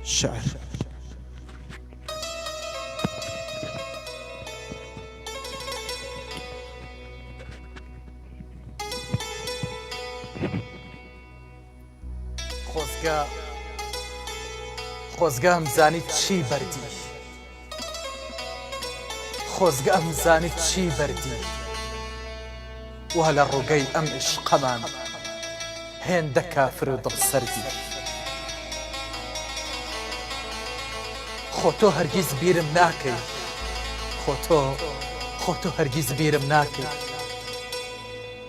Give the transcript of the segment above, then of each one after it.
شعر خۆزگە ئەمزانی چی بەردی خۆزگە ئەمزانی چی بەردی وا لە ڕووگەی ئەم عشقەمان هێندە کافر و دڵسەردی خۆ تۆ هەرگیز بیرم ناکەی خۆ تۆ هەرگیز بیرم ناکەی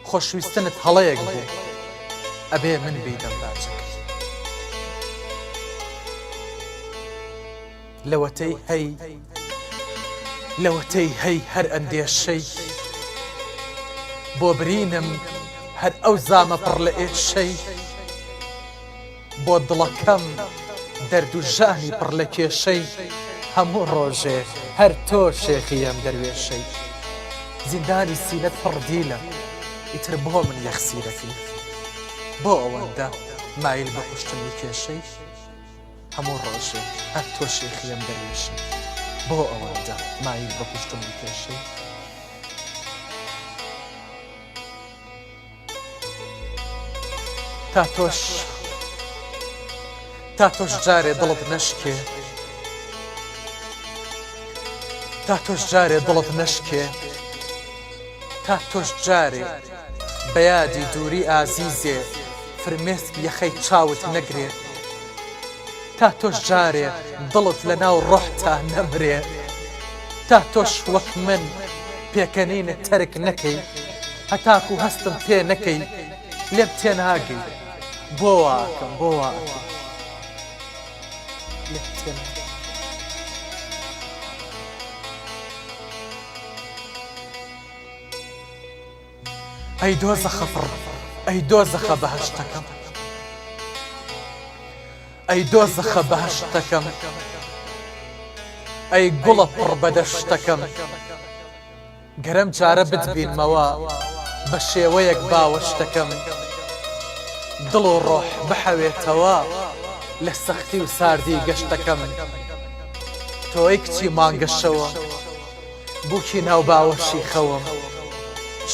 خۆشویستنت هەڵەیەک بێ ئەبێ من بیدەم باچەکەی لەوەتەی هەی هەر ئەندێشەی بۆ برینم هەر ئەو زامە پڕ لە ئێشەی بۆ دڵەکەم دەرد و ژانی پڕ لە کێشەی هەموو ڕۆژێ هەر تۆ شێخی ئەم دەروێشەی زیندانی سینەت پڕ دیلە ئیتر بۆ من یەخسیرەکەی بۆ ئەوەندە مایل بە خوشتن و کێشەی هەموو ڕۆژێ هەر تۆ شێخی ئەم دەروێشەی بۆ ئەوەندە مایل بە خوشتن و کێشەی تا تۆش جارێ دڵت نەشکێ تا تۆش جارێ بە یادی دووری ئازیزێ فرمێسک یەخەی چاوت نەگرێ تا تۆش جارێ دڵت لە ناو ڕۆحتا نەمرێ تا تۆش وەک من پێکەنینت تەرک نەکەی هەتاکو هەستم پێ نەکەی لێم تێناگەی بۆ واکەم لێم تێناگەی ئەی دۆزەخە پڕ ئەی دۆزەخە بەهەشتەکەم ئەی دۆزەخە بەهەشتەکەم ئەی گوڵە پڕ بەدەشتەکەم گەرەم جارە بتبینمەوە بە شێوەیەک باوەشتەکەم دڵ و ڕۆح بحەوێتەوە لە سەختی و ساردی گەشتەکەم تۆی کچی مانگەشەوە بووکی ناو باوەشی خەوم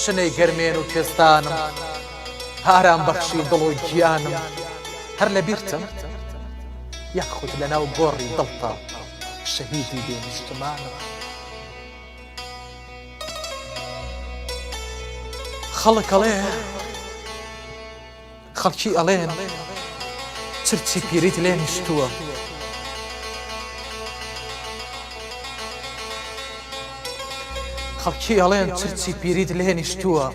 شنەی گەرمێن و پێستانم هارام بەخشی دڵ و گیانم هەر لە بیرتم یەخود لە ناو گۆڕی دڵتا شەهیدی بێنیشتمانم خەڵکی ئەڵێن چرچی پیریت لێ نیشتووە خەڵکی ئەڵێن چرچی پیریت لێ نیشتووە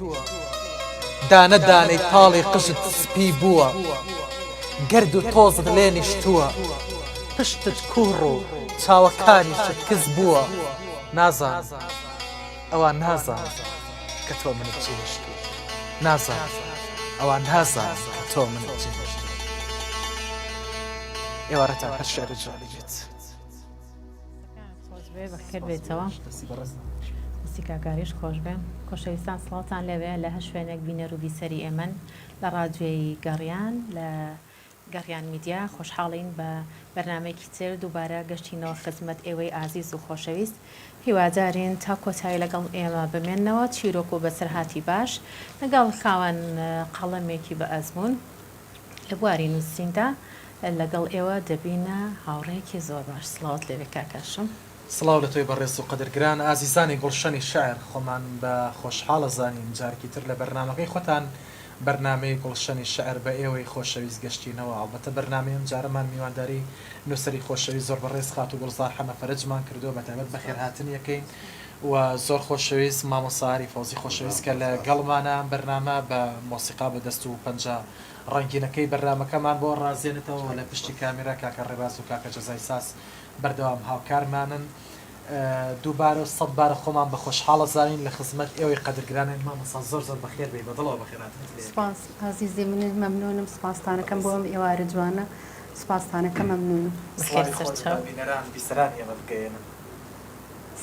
دانە دانەی تاڵی قژت سپی بووە گەرد و تۆزت لێ نیشتووە پشتت کوڕ و چاوەکانیشت کز بووە نازان ئەوان نازان کە تۆ منت جێشتووە نازان ئەوان نازان کە تۆ منت جێشتووە ئێوارەتان هەر شێرە جوانی بێت بەخێر بێتەوە کاکاریش خۆش بێ خۆشەویستان سڵاتان لەوێ لە هە شوێنێک بینەر و بیسەری ئێمن لە ڕادیۆی گەڕیان لە گەڕیان میدیا خۆشحاڵین بە بەرنمەیەکی تر دووبارە گەشتینەوە خزمەت ئێوەی ئازیز و خۆشەویست هیوادارین تا کۆتایی لەگەڵ ئێمە بمێننەوە چیرۆک و بەسەرهاتی باش لەگەڵ خاوەن قەڵەمێکی بە ئەزمون لە بواری نووسیندا لەگەڵ ئێوە دەبینە هاوڕێکی زۆر باش سڵاوات لەوێ کاکاشم سڵاو لە تۆی بەڕێز و قەدرگران ئازیزانی گوڵشەنی شاعر خۆمان بە خۆشحاڵە زانین جارکی تر لە بەرنامەکەی خۆتان بەرنامەی گوڵشەنی شاعر بە ئێوەی خۆشەویست گەشتینەوە ئەڵبەتە بەرنامەیەم جارەمان میوانداری نووسری خۆشەویست زۆر بەڕێز خات و گوڵزار حەمە فەرەجمان کردو بەتابەت بەخێرهاتن یەکەین و زۆر خۆشەویست مامۆساری فەوزی خۆشەویست کە لە گەڵمانە بەرنامە بە مۆسیقا بەدەست و پەنجە ڕەنگینەکەی بەرنامەکەمان بۆ ڕازێنێتەوە لە پشتی کامێرا کاکە ڕێباز و کاکە جەزای ساس بەردەوام هاوکارمانن دووبارە و سەد بارە خۆمان بە خۆشحاڵە زانین لە خزمەت ئێوەی قەدرگرانن مامۆستا زۆر زۆر بەخێر بێ بەدڵەوە بەخێراتن سپاس عزیزی من مەمنونم سپاستانەکەم بۆ ئەم ئێوارە جوانە سپاستانەکە مەمنونم بینەران بیسەران ئێمە بگەێنن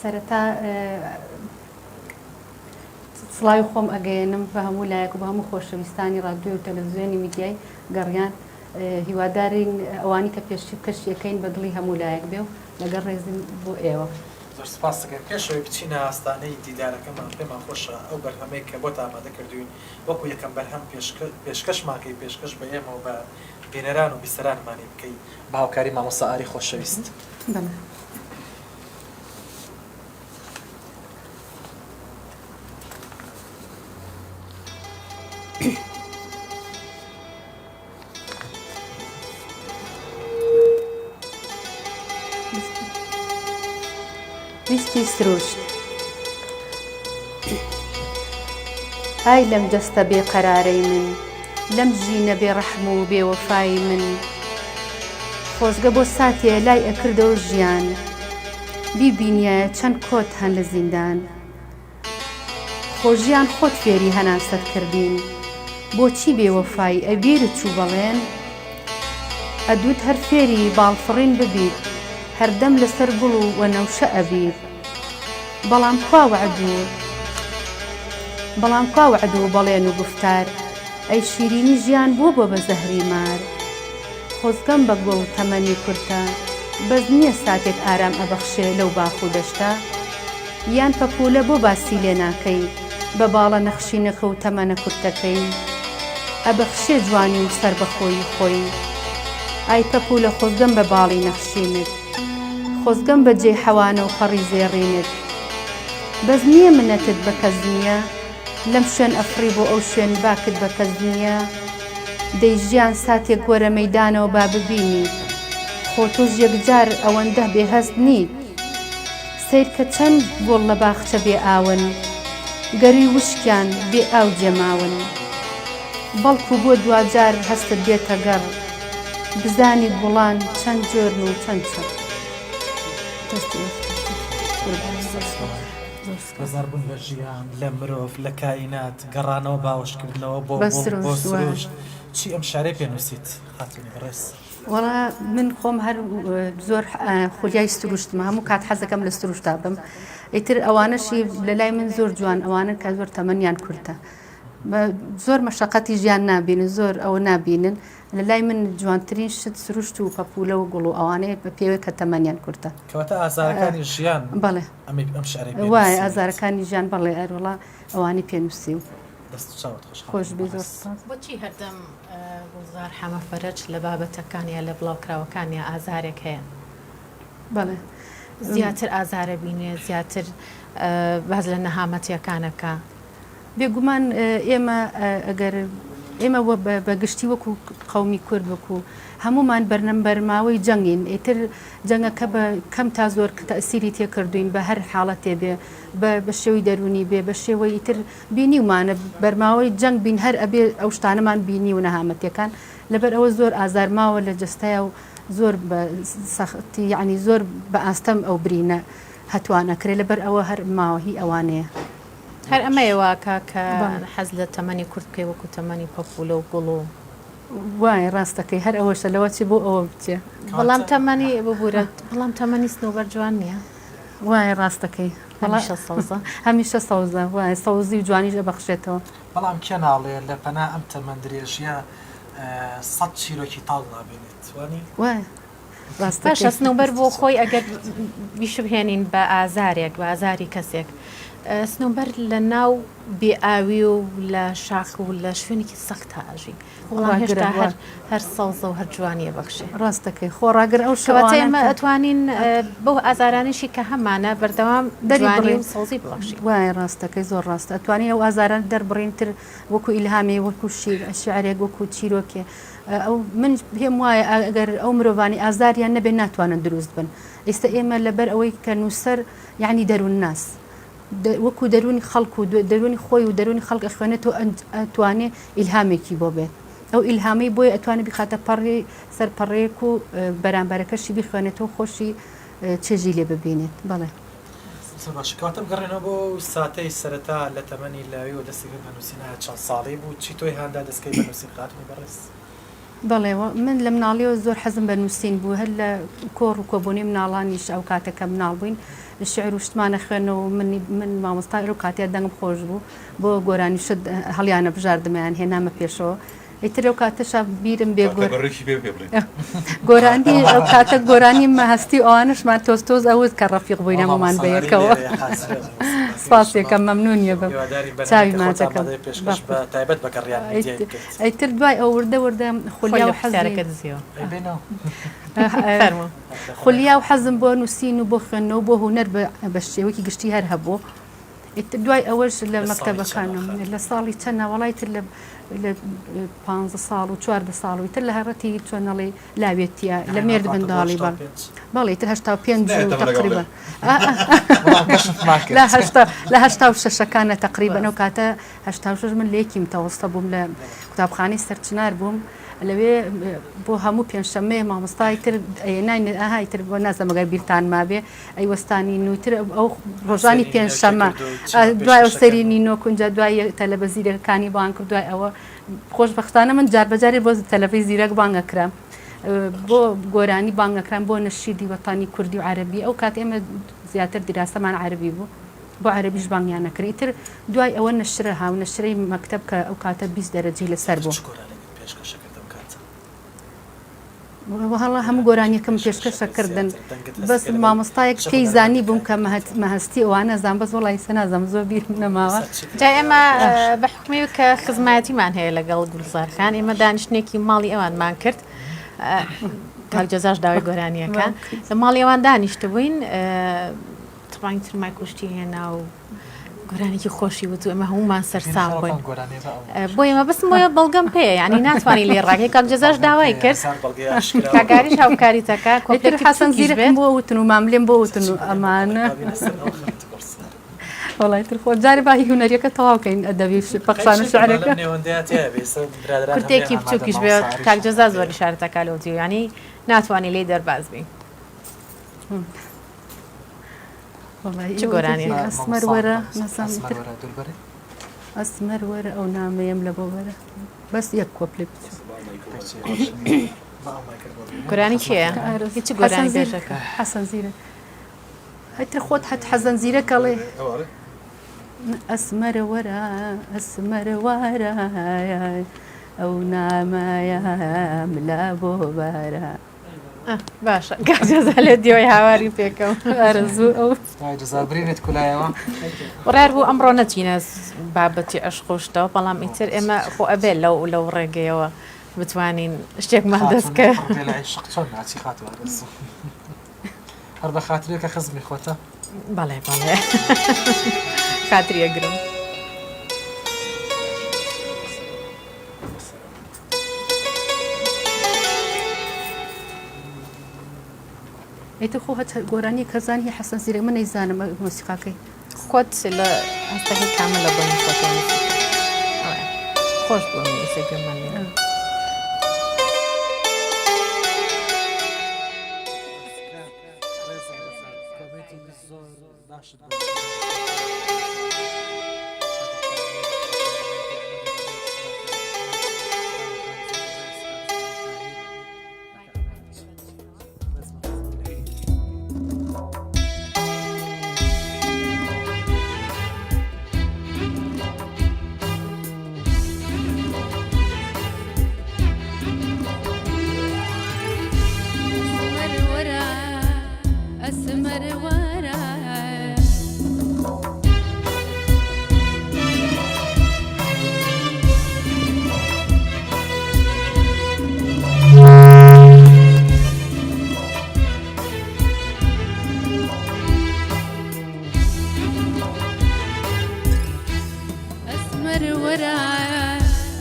سەرەتا سڵاوی خۆم ئەگەێنم بە هەموو لایەک و بە هەموو خۆشەویستانی ڕادیۆ و تەلەڤیزیۆنی میدیای گەڕیان هیوادارین ئەوانی کە پێشکەشیەکەین بە دڵی هەموو لایەک بێ و لەگەڵ ڕێزم بۆ ئێوە. زۆر سپاس دەکەم. پێشەوەی بچینە ئاستانەی دیدارەکەمان پێمان خۆشە ئەو بەرهەمەیە کە بۆت ئامادە کردوین وەکو یەکەم بەرهەم پێشکەشماکەی پێشکەش بە ئێمە و بە بینەران و بیسەرانمانی بکەی بە هاوکاری مامۆستا ئاری خۆشەویست. ویستی سروشت ئای لەم دەستە بێقەرارەی من لەم ژینە بێڕەحم و بێوەفای من خۆزگە بۆ ساتێ لای ئەکردەوە ژیان بیبینیە چەند کۆت هەن لە زیندان خۆژیان خۆت فێری هەناسەت کردین بۆچی بێوەفای ئەبیرت چوو بەڵێن ئەدوت هەر فێری باڵفڕین ببیت هەردەم لەسەر گوڵ و وەنەوشە ئەبیت بەڵام کوا وعد و بەڵێن و گفتار ئەی شیرینی ژیان بۆ بە زەهری مار خۆزگەم بە گوڵ تەمەنی کورتە بەس نییە ساتێک ئارام ئەبەخشێ لەو باخ و دەشتا یان پەپولە بۆ باسی لێ ناکەی بە باڵە نەخشینەکە و تەمەنە کورتەکەی ئەبەخشێ جوانی و سەر بەخۆی خۆی ئای پەپولە خۆزگەم بە باڵی نەخشینت خۆزگەم بە جێ حەوانە و پەڕی زێڕینت بەس نییە منەتت بە کەس نییە لەم شوێن ئەفری بۆ ئەو شوێن باکت بە کەس نییە دەی ژیان ساتێک گۆرە مەیدانەوە با ببینی خۆ تۆش یەکجار ئەوەندە بێهەست نیت سیر کە چەند گۆڵ لە باخچە بێ ئاون گەری وشکیان بێ ئاو جێماون بەڵکو بۆ دوجار هەستت بێتە گەڕ بزانی گوڵان چەند جۆرن و چەند چەند بەزار بوون لە ژیان لە مرۆڤ لە کائینات گەڕانەوە باوەشکردنەوە بۆ سروشت چی ئەم شارەی پێنووسیت خاتونی بەڕێز؟ وەڵا من خۆم هەر زۆر خولیای سروشتمە هەموو کات حەزەکەم لە سروشتا بم ئیتر ئەوانەشی لە لای من زۆر جوان ئەوانە کە زۆر تەمەنیان کورتە زۆر مەشەقەتی ژیان نابینن زۆر ئەوە نابینن لە لای من جوانترین شت سروشت و پەپولە و گوڵ و ئەوانەیە بە پێوەی کە تەمەنیان کورتە کەواتە ئازارەکانی ژیان بەڵێ ئەم شارەی وایە ئازارەکانی ژیان بەڵێ ئەروڵا ئەوانی پێنووسی و دەست چاوت خۆش بێ زۆر بۆچی هەردەم گوڵزار حەمە فەرەج لە بابەتەکانیە لە بڵاوکراوەکانیە ئازارێک هەیە بەڵێ زیاتر ئازارە بینێ زیاتر باز لە نەهامەتیەکانەکە بێگومان ئێمە ئەگەر ئێمە بەگشتی وەکو قەومی کورد وەکو هەمومان بەرنەمبەرماوەی جەنگین ئیتر جەنگەکە بە کەم تا زۆر تەئسیری تێکردوین بە هەر حاڵەتێ بێ بە شێوی دەرونی بێ بە شێوەی ئیتر بینیومانە بەرماوەی جەنگ بین هەر ئەبێ ئەو شتانەمان بینی و نەهامەتیەکان لەبەر ئەوە زۆر ئازارماوە لە جستەیە و زۆر سەختی یعنی زۆر بە ئاستەم ئەو برینە هەتوانەکرێت لەبەر ئەوە هەر ماوەهی ئەوانەیە هەر ئەمەیەواکە کە حەز لە تەمەنی کورد بکەی وەکو تەمەنی پەپولە و گوڵ و وای ڕاستەکەی هەر ئەوەشە لەوە چی بۆ ئەوە بچێ بەڵام تەمەنی ببورێت بەڵام تەمەنی سنوبەر جوان نییە وای ڕاستەکەی هەمیشە سەوزە وای سەوزی و جوانیش ئەبەخشێتەوە بەڵام کێ ناڵێ لە پەنا ئەم تەمەند درێژیە 100 چیرۆکی تاڵ نابێنێت وانی وای باشە سنوبەر بۆ خۆی ئەگەر بیشبهێنین بە ئازارێک بە ئازاری کەسێک سنوبەر لە ناو بێئاوی و لە شاخ و لە شوێنێکی سەخت ئاژی وڵام هێشتا هەر سەوزە و هەر جوانیە بەخشێ ڕاستەکەی خۆڕاگر ئەو شەواتە ئێمە ئەتوانین بۆ ئازارانشی کە هەمانە بەردەوام دەریوانی و سەوزی بڵەخشی وای ڕاستەکەی زۆر ڕاستە ئەتوانی ئەو ئازاران دەربڕینتر وەکو ئیلهامی وەکو شیعرێک وەکو چیرۆکێ ئەو من پێم وایە ئەگەر ئەو مرۆڤانی ئازاریان نەبێ ناتوانن دروست بن ئێستا ئێمە لەبەر ئەوەی کە نووسەر یعنی دەروون ناس وەکو دەرونی خەڵک و دەرونی خۆی و دەرونی خەڵک ئەخوێنێتەوە ئەتوانێ ئیلهامێکی بۆ بێت ئەو ئیلهامی بۆی ئەتوانێت بخاتە پەڕی سەرپەڕێک و بەرامبەرەکەشی بخوێنێتەوە خۆشی چێژی لێ ببینێت بەڵێ باشکاتە بگەڕێنەوە بۆ ساتەی سەرەتا لە تەمەنی لاوی و دەستی بەنووسینە چەند ساڵی بوو چی تۆی هەندا دەستکەی بەنووسین خاتمی بەڕێز بەڵێ من لە مناڵیەوە زۆر حەزم بە نووسین بوو هەر لە کۆڕ و کۆبوونی مناڵانیش ئەو کاتەکە مناڵ بووین شعر و شتمانە خوێنەوە من مامۆستا ئەو کاتێ دەنگم خۆش بوو بۆ گۆرانی شت هەڵیانە بژاردمەیان هێنامە پێشەوە ئیتر ئەو کاتەشە بیرم بێ بەڕێکی بێ بڵێ گۆرانی ئەو کاتە گۆرانی مەهستی ئەوانشمان تۆز ئەوت کە ڕەفیق بووین هەمومان بەیەکەوە سپاسێکە مەمنونیە بە چاوی ماچەکەم تایبەت بەکەڕیان ئەیتر دوای ئەو وردە خولیا و حەزارەکە حەزارەکە دزیەوە فەرموو خولیا و حەزم بۆ نووسین و بۆ خوێندنەوە بۆ هونەر بە شێوەی گشتی هەر هەبوو دوای ئەوەش لە مەکتەبەکانم لە ساڵی چەندە وڵایتر لە 15 ساڵ و 14 ساڵویتر لە هەڕەتی چۆنەڵی لاوێتیە لە مێرد بنداڵی بەڵێ تر 85 تقریبا لە 86ەکانە تقریبا ئەو کاتە 86 من لێکیم تەوەستە بووم لە قوتابخانەی سەرچنار بووم لەوێ بۆ هەموو پێنجشەممەیە مامۆستای تر ئاهای تر بۆ نازەمەگەر بیرتان مابێ ئەیوەستانی نووتر ئەو ڕۆژانی پێنجشەممە دوای ئەو سەری نینۆ کونجا دوای تەلەڤیزیونەکانی بان کرد دوای ئەوە خۆشبەختانە من جاربەجارێ بۆ تەلەڤیزیۆن زیرەک بانگەکرام بۆ گۆرانی بانگەکران بۆ نەشیدی وەتانی کوردی و عەربی ئەو کات ئێمە زیاتر دیراسەمان عەربی بوو بۆ عەربیش بانگیان نەکرد ئیتر دوای ئەوە نەشرە هاو نەشرەی مەکتەب کە ئەو کاتە 20 دەرەجەی لەسەر بوو هەڵا هەموو گۆرانیەکەم پێشکەشەکردن بەس مامۆستایەک پێی زانی بووم کە مەهستی ئەوانە زان بەس وڵی سە نازەم زۆر بیر نەماوە جا ئێمە بە حکمی کە خزمەتیمان هەیە لەگەڵ گولزارخان ئێمە دانیشتێکی ماڵی ئەوانمان کرد کاکجەزاش داوای گۆرانیەکە لە ماڵی ئەوان دانیشتە بووین تڕانی ترمای کوشتی هێنا و گۆرانێکی خۆشی وت و ئەمە هەمومان سەرسام بووین بۆ ئێمە بەسم بۆیە بەڵگەم پێ ینی ناتوانانی لێ ڕاکەی کاکجەزاش داوای کرد کاگاریش هاوکاریتەکە کۆپتر حەسەن زیرەکم بۆ وتن و ماملێم بۆ وتن و ئەمانە وڵایتر خۆ جارێ باهی هونەریەکە تەواوکەین ئەدەبی پەخشانە شعرەکە کورتێکی بچووکیش بێ کاکجەزا زۆر شارەتەکە لەوتی و ینی ناتوانانی لێ دەرباز بین چ گۆرانی ئەسمەر وەرە نەزانتر ئەسمەر وەرە ئەو نامەیەم لە بۆ وەرە بەس یەک کۆپلێ گۆرانی کێیە هیچ گۆرانی بێژەکە حەسەن زیرە هەیتر خۆت هەت حەزەن زیرەکەڵێ ئەسمەرە وەرە ئەسمەرە وارە ئەو نامەیە ملا بۆ بارە باشە کاکجەزا لێ دیۆی هاواری پێکەم ئارەزوو ئەو جزابرینت کولایەوە ڕێر بوو ئەمڕۆ نەچینە بابەتی ئەشقۆشتەوە بەڵام ئیتر ئێمە خۆ ئەبێ لەو ڕێگەیەوە بتوانین شتێکمان دەستکە هەر بە خاترێکە خزمی خۆتە بەڵێ بەڵێ خاتریە گرم ئیتر خۆ هەت گۆرانی کەزانی حەسەن زیرە من نەیزانم مۆسیقاکەی خۆت لە هەستەکەی کامە لە بۆنی خۆتەوە خۆش بووم ئیسەگەمان لێ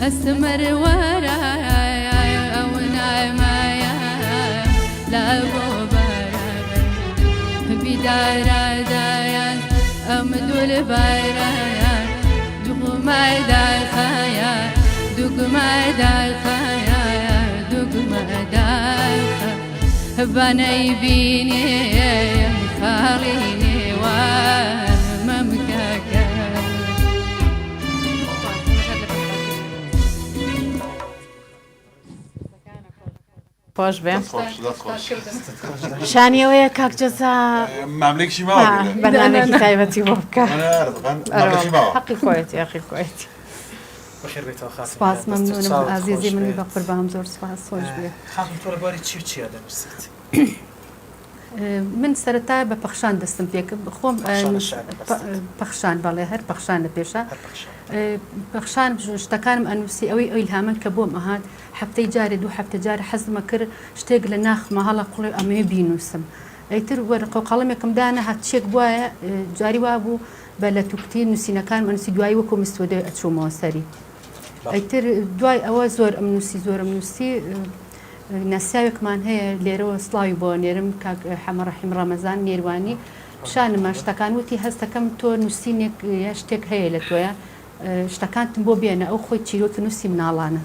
أسمر وراي أو نايمايا لا بوبايا بدارا دايا أمدو البايرايا دقما دايخايا دقما دايخايا دقما دايخا بني بيني خاليني وممكاكا خۆش بێ شانیەوەیە کاکجەزا ماملێکشی ماوە بەنامێکی تایبەتی بۆ بکە حەقی خۆیەتی ئەخی خۆیەتی بەخێر بێتەوە خاتم سپاس مەمنونم ئازیزی منی بە قوربان زۆر سپاس خۆش بێ خاتم تۆ لەباری چیە دەنووسیت من سەرەتا بە پەخشان دەستم پێکرد خۆم پەخشان بەڵێ هەر پەخشان لە پێشە پەخشان شتەکانم ئەنووسی ئەوەی ئەیلهامن کە بۆم ئەهات هەفتەی جارێ دوو هەفتە جارە حەزمە کرد شتێک لە ناخمە هەڵە قوڵێ ئەمەیە بینووسم ئەیتر وەرقە و قەڵەمێکم دانا هەچێک بواە جاری وا بوو بە لە توکتی نووسینەکان ئەنووسی دوایی وەکو مستۆدەی ئەچوومەوە سەری ئەیتر دوای ئەوە زۆر ئەم نووسی ناسیاوێکمان هەیە لێرەوە سڵاوی بۆ نێرم کاک حەمە ڕەحیم ڕەمەزان نێروانی پیشانمە شتەکان وتی هەستەکەم تۆ نووسینێک یا شتێک هەیە لە تۆیە شتەکانتم بۆ بێنە ئەو خۆی چیرۆکە نووسی مناڵانە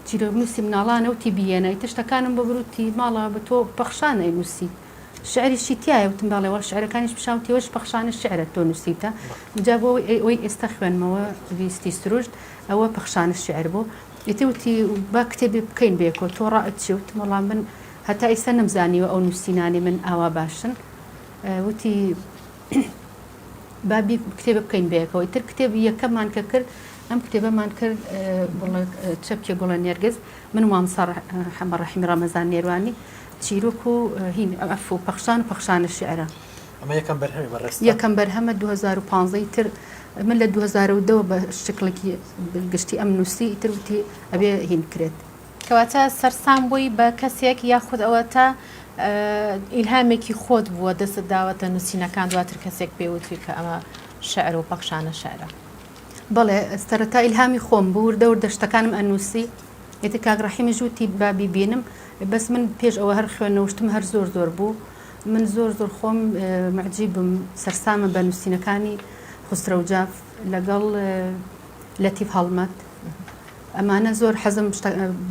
چیرۆک نووسی مناڵانە وتی بێنە ئیتر شتەکانم بە بروتی ماڵە بە تۆ پەخشانە نووسی شعریشی تایە وتم باڵێوە شعرەکانیش پیشاو تێوەش پەخشانە شعرە تۆ نووسیتە جا بۆ ئەوەی ئێستا خوێنمەوە ویستی سروشت ئەوە پەخشانە شعر بوو ئێتیوتی با کتێبی بکەین بێکۆ تۆ ڕائەتی وتم وەڵام من هەتا ئێستا نەمزانیوە ئەو نووسینانی من ئاوا باشن وتی بابی کتێبە بکەین بێکەوە ئیتر کتێبی یەکەممان کە کرد ئەم کتێبەمان کرد چەپکێ گوڵە نێرگز من مامسا حەمە ڕەحیم ڕەمەزان نێروانی چیرۆک و هین ئەف و پەخشانە شعرە ئەمە یەکەم بەرهەمی بەڕێست یەکەم بەرهەمە 2015 تر من لە 2010 بە شکلێکی گشتی ئەم نووسی ئیتروتی ئەبێ هین کرێت کەواتە سەرسام بووی بە کەسێک یاخود ئەوە تا ئیلهامێکی خۆت بووە دەست داوەتە نووسینەکان دواتر کەسێک پێوتوی کە ئەمە شعر و پەخشانە شعرە بەڵێ سەرەتا ئیلهامی خۆم بوو دەوردە شتەکانم ئەنووسی ئێتە کاک ڕەحیمی ژووتی بابی بینم بەس من پێش ئەوە هەر خوێنەوەشتم هەر زۆر بوو من زۆر خۆم معجیبم سەرسامە بە نووسینەکانی خسرە و جاف لەگەڵ لەتیف هەڵمەت ئەمانە زۆر حەزم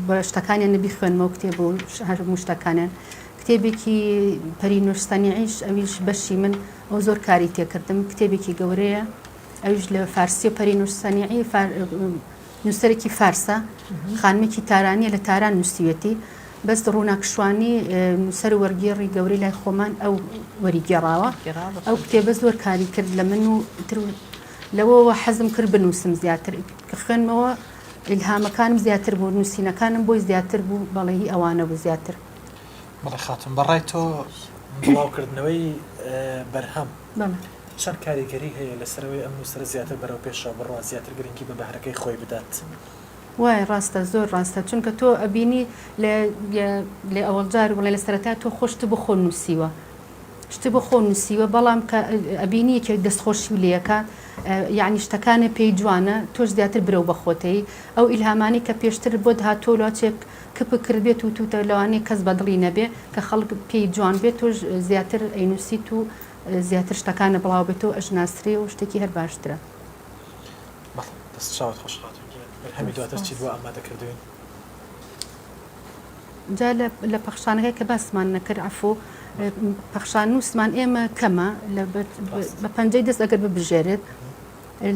بە شتەکانیان نەبی خوێنمەوە کتێب و هەموو شتەکانیان کتێبێکی پەرینۆش سەنیعیش ئەویش بەشی من ئەو زۆر کاری تێکردم کتێبێکی گەورەیە ئەویش لە فارسی و پەرینۆش سەنیعی نووسەرێکی فارسە خانمێکی تارانیە لە تاران نووسیوێتی بەس ڕووناکشوانی نووسەر وەرگێڕی گەورەی لای خۆمان ئەو وەریگێڕاوە ئەو کتێبە زۆر کاری کرد لە من و لەوەوە حەزم کرد بنووسم زیاتر کە خوێنمەوە ئیلهامەکانم زیاتر بوو نووسینەکانم بۆی زیاتر بوو بەڵێ ئەوانە بوو زیاتر بەڵێ خاتم بەڕای تۆ بڵاوکردنەوەی بەرهەم چەند کاریگەری هەیە لەسەرەوەی ئەم نووسەرە زیاتر بەرەو پێشەوە بڕوا زیاتر گرنگی بە بەهرەکەی خۆی بدات وای ڕاستە زۆر ڕاستە چونکە تۆ ئەبینی لە ئەوەڵجار وڵێ لە سەرەتا تۆ خۆشت بۆ خۆ نووسیوە شت بۆ خۆ نووسیوە بەڵام کە ئەبینی یەکێک دەستخۆشی لەکە یعنی شتەکانە پێی جوانە تۆش زیاتر برەو بەخۆتەی ئەو ئیلهامانی کە پێشتر بۆ هاتۆ لاچێک کپ کرد بێت و توتە لەوانەیە کەس بەدڵی نەبێ کە خەڵک پێی جوان بێت تۆش زیاتر ئەینووسیت و زیاتر شتەکانە بڵاو بێت و ئەژناسرێ و شتێکی هەر باشترە دەست چاوت خۆش هەمی دواتر چیت بۆ ئامادەکردوین جا لە پەخشانەکە کە باسمان نەکرد عفۆ پەخشان نووسمان ئێمە کەمە بە پەنجەی دەست ئەگەر ببژێرێت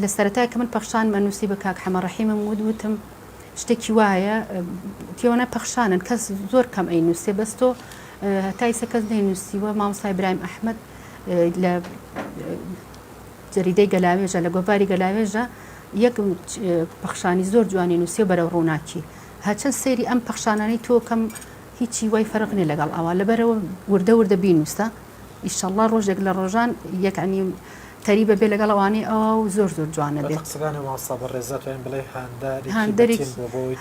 لە سەرەتای کە من پەخشان مەنووسی بە کاک حەمە ڕەحیمم وتم شتێکی وایە تێوەنە پەخشانن کەس زۆر کەم ئەینووسێ بەس تۆ هەتای سە کەس نەینووسیوە مامۆستا ئیبراهیم ئەحمەد لە جەریدەی گەلاوێژە لە گۆڤاری گەلاوێژە یەک پەخشانی زۆر جوانی نووسێ بەرەو ڕووناکی هەچەند سێری ئەم پەخشانانی تۆ کەم هیچی وای فەرقنی لەگەڵ ئەوە لەبەرەوە وردە بینووسە ئیشەڵڵا ڕۆژێک لە ڕۆژان یەکعنی تەری بەبێ لەگەڵ ئەوانەی ئەوە و زۆر جوانە بێت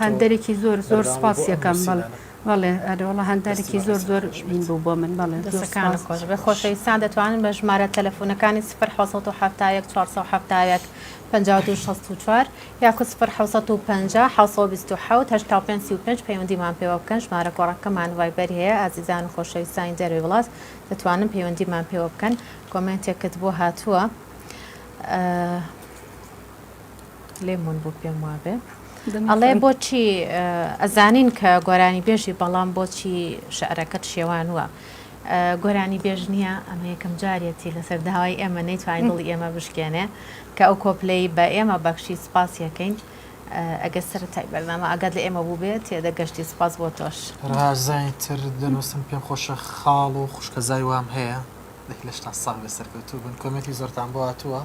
هەندێکی زۆر سپاس یەکەم بەڵێ ئەرەوەڵە هەندێکی زۆر بین بوو بۆ من بەڵێ دەستەکانە خۆش بێ خۆشەویستان دەتوانن بە ژمارە تەلەفۆنەکانی 0 471 5264 یاکو 0 5 پەیوەندیمان پێوە بکەن ژمارە گۆڕەکەمان وایبەر هەیە ئازیزان و خۆشەویستانی دەروی وڵات دەتوانن پەیوەندیمان پێوە بکەن کۆمنتێکت بۆ هاتووە لێمون بوو پێم وابێ ئەڵێ بۆچی ئەزانین کە گۆرانی بێژی بەڵام بۆچی شعرەکەت شێوان وە گۆرانی بێژ نییە ئەمە یەکەم جارێتی لەسەر داوای ئێمە نەیتوانین دڵی ئێمە بشکێنێ کە ئەو کۆپلەی بە ئێمە بەخشی سپاسیەکەین ئەگە سەرەتای بەرنامە ئەگەر لە ئێمە بوو بێت تێدە گەشتی سپاس بۆ تۆش ڕازای تر دەنووسم پێم خۆشە خاڵ و خوشکەزای وام هەیە لەشتا ساڵ لەسەرکەوتوو بن کۆمێتی زۆرتان بۆ هاتووە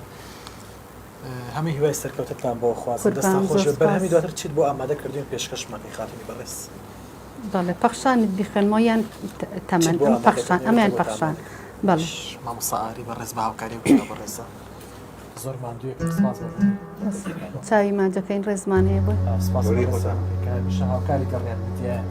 هەمی هیوای سەرکەوتتان بۆ خواست قوربان، دەستا خۆش زۆر بەرهەمی سپاس. دواتر چیت بۆ ئامادەکردوین پێشکەشمانی خاتمی بەڕێز بەڵێ پەخشانت بیخێنمەوە یان تەمەن چیت بۆ ئەم ئامادە پەخشان کردنەوە ئەمیان بۆ پەخشان ئامادە بەڵێ مامۆستا ئاری بەڕێز بە هاوکاری بکەنە بەڕێزە زۆر ماندوویە سپاس بۆ چاوی ماجەکەین ڕێزمانەیە بووی سپاس زۆری بەڕێزە. خۆتان. کە هەمیشە هاوکاری گەڕیان میدیایە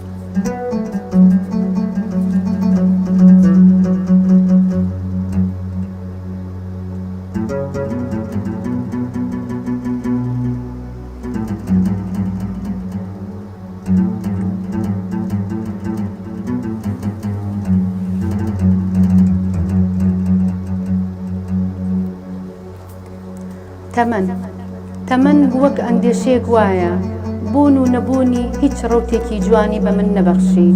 تەمەن وەک ئەندێشەیەک وایە بوون و نەبوونی هیچ ڕوتێکی جوانی بە من نەبەخشی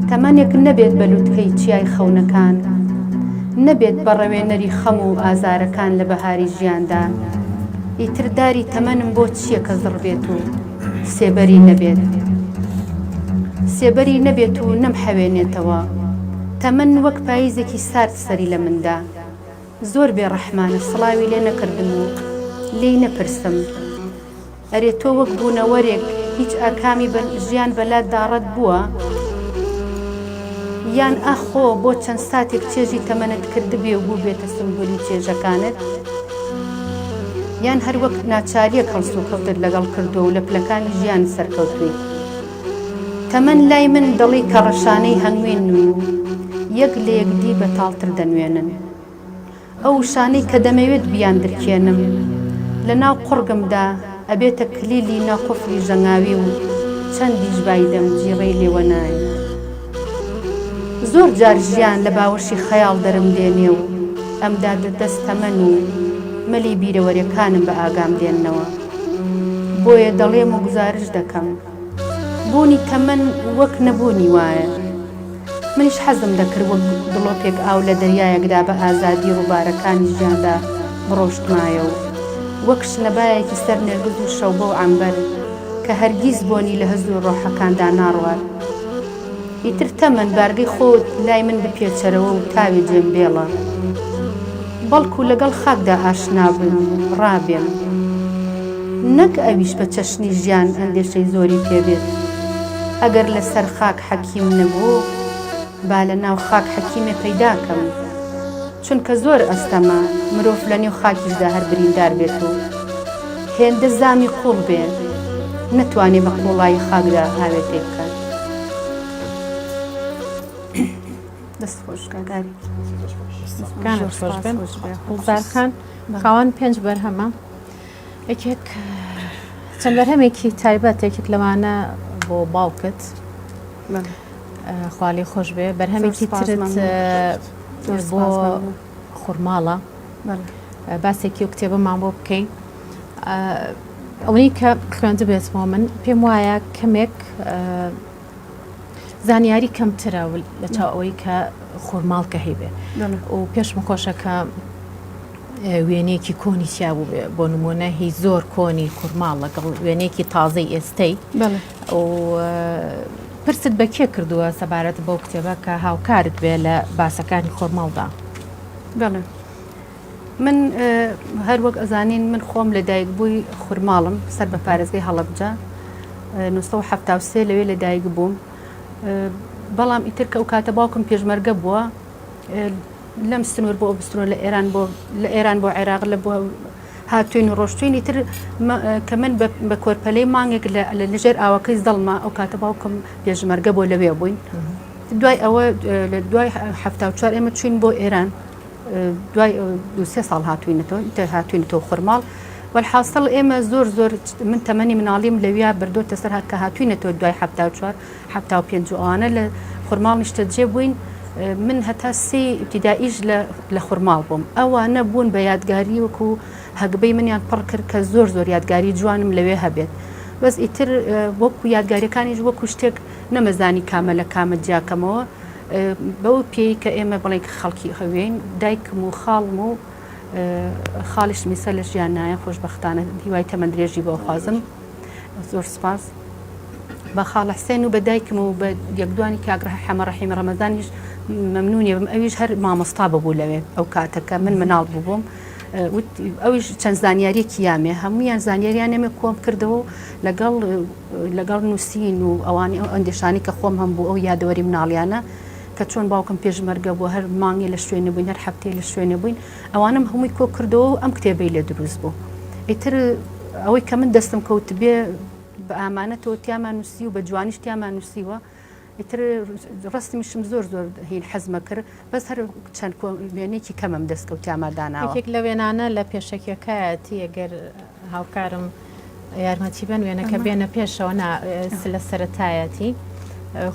تەمەنێک نەبێت بەلووتکەی چیای خەونەکان نەبێت بە ڕەوێنەری خەم و ئازارەکان لە بەهاری ژیاندا ئیترداری تەمەنم بۆ چییە کە زڕبێت و سێبەری نەبێت سێبەری نەبێت و نەمحەوێنێتەوە تەمەن وەک پاییزێکی سارد سەری لە مندا زۆر بێڕەحمانە سڵاوی لێ نەکردم و لێی نەپرسم ئەرێ تۆ وەک بوونەوەرێک هیچ ئاکامی ژیان بەلات داڕەت بووە یان ئەخۆ بۆ چەند ساتێک چێژی تەمەنت کردبێ و بوو بێتە سمبولی چێژەکانت یان هەر وەک ناچاریە کەڵس و کەوتت لەگەڵ کردو و لە پلەکانی ژیان سەرکەوتوی تەمەن لای من دڵی کە ڕەشانەی هەنگوێن و یەک لە یەکدی بەتاڵتر دەنوێنن ئەو شانەی کە دەمەوێت بیان درکێنم لە ناو قوڕگمدا ئەبێتە کلیلی ناقفلی ژەنگاوی و چەندیش بایدەم جیڕەی لێوە نایە زۆر جار ژیان لە باوەشی خەیاڵ دەرم دێنێ و ئەمدا دەست تەمەن و مەلی بیرەوەریەکانم بە ئاگام دێننەوە بۆیە دەڵێم و گزارش دەکەم بوونی تەمەن وەک نەبوونی وایە منیش حەزم دەکرد وەک دڵۆپێک ئاو لە دەریایەکدا بە ئازادی ڕووبارەکانی ژیاندا بڕۆشتمایە و وەک شنەبایەکی سەر نێرگز و شەو بۆ عەمبەر کە هەرگیز بۆنی لە هەزوو ڕۆحەکاندا ناڕوات ئیتر تەمەن بارگەی خۆت لای من بپێچەرەوە و تاوی جێم بێڵە بەڵکو لەگەڵ خاکدا ئاشنا بن ڕابێم نەک ئەویش بە چەشنی ژیان ئەندێشەی زۆری پێبێت ئەگەر لەسەر خاک حەکیم نەبوو با لە ناو خاک حەکیمێ پەیداکەم چونکە زۆر ئەستەما مرۆڤ لە نێو خاکیشدا هەر بریندار بێت و هێندە زامی قوڵ بێت نەتوانێ بە قوڵایی خاکدا هاوێتێ بکات دەست خۆش کاگاری گانە خۆش بن هوڵدارخان خاوەن 5 بەرهەمە یەکێک چەند بەرهەمێکی تایبەت یەکێک لەوانە بۆ باوکت خوالی خۆش بێ بەرهەمێکی ترت بۆ خوڕماڵە باسێکی و کتێبەمان بۆ بکەین ئەوەی کە خوێندە بێتەوە من پێم وایە کەمێک زانیاری کەمترە لە چاو ئەوەی کە خوڕماڵکە هەیبێ و پێشمە خۆشەکە وێنەیەکی کۆنی چیا بوو بۆ نمونە هی زۆر کۆنی خوڕماڵ لەگەڵ وێنەیەکی تازەی ئێستەی و پرست بە کێ کردووە سەبارەت بەو کتێبە کە هاوکارت بێ لە باسەکانی خۆرماڵدا بەڵێ من هەر وەک ئەزانین من خۆم لە دایک بووی خوڕماڵم سەر بە پارێزگای هەڵەبجە 1970 لەوێ لە دایک بووم بەڵام ئیتر کە ئەو کاتە باوکم پێشمەرگە بووە لەم سنوور بۆ بسترۆ لە ئێران بۆ عێراق لە بۆ هاتوین و ڕۆشتوینی تر کە من بە کۆرپەلەی مانگێک لەژێر ئاوەکەی زەڵما ئەو کاتە باوکم پێشمەرگە بۆ لەوێ بووین دوای ئەوە لە دوای 74 ئێمە چوین بۆ ئێران دوای 2-3 ساڵ هاتوینەوە خوڕماڵ والحاصل ئێمە زۆر من تەمەنی مناڵیم لەویا بردۆتە سەر کە هاتوینەوە دوای 74 75 ئەوانە لە خوڕماڵ نیشتەجێ بووین من هەتا سێ ئیبتیدائیش لە خوڕماڵ بووم ئەوانە بوون بە یادگاری وەکو هەگبەی منیان پڕ کرد کە زۆر یادگاری جوانم لەوێ هەبێت بەس ئیتر وەکو یادگاریەکانیش وەکو شتێک نەمەزانی کامە لە کامە جیاکەمەوە بەو پێی کە ئێمە بڵێن خەڵکی هەوێن دایکم و خاڵم و خاڵیش میسە لە ژیان نایە خۆشبەختانە هیوای تەمەند درێژی بۆ خوازم زۆر سپاس بە خاڵ حسێن و بە دایکم و بە یەکدوانی کاگرە حەمە ڕەحیمە ڕەمەزانیش مەمنونیە بم ئەویش هەر مامۆستا ببوو لەوێ ئەو کاتەکە من مناڵ بووم ئەویش چەند زانیاریەکی یامێ هەمویان زانیاریانێمە کۆم کردەوە لەگەڵ نووسین و ئەوانی ئەو ئەندێشانی کە خۆم هەم بوو ئەو یادەوەری مناڵیانە کە چۆن باوکم پێشمەرگە بوو هەر مانگی لە شوێنە بووین هەر هەفتەی لە شوێنە بووین ئەوانم هەمووی کۆ کردەوە و ئەم کتێبەی لە دروست بوو ئیتر ئەوەی کە من دەستم کەوت بێ بە ئامانەتەوە تیامان نووسی و بە جوانیش تیامان نووسیوە ئیتر ڕستمیشم زۆر هین حەزمە کرد بەس هەر چەند وێنێکی کەمم دەستکەوت تیاماداناوە یەکێک لە وێنانە لە پێشەکیەکەتی ئەگەر هاوکارم یارمەتی بن وێنەکە بێنە پێشەوە لە سەرەتایەتی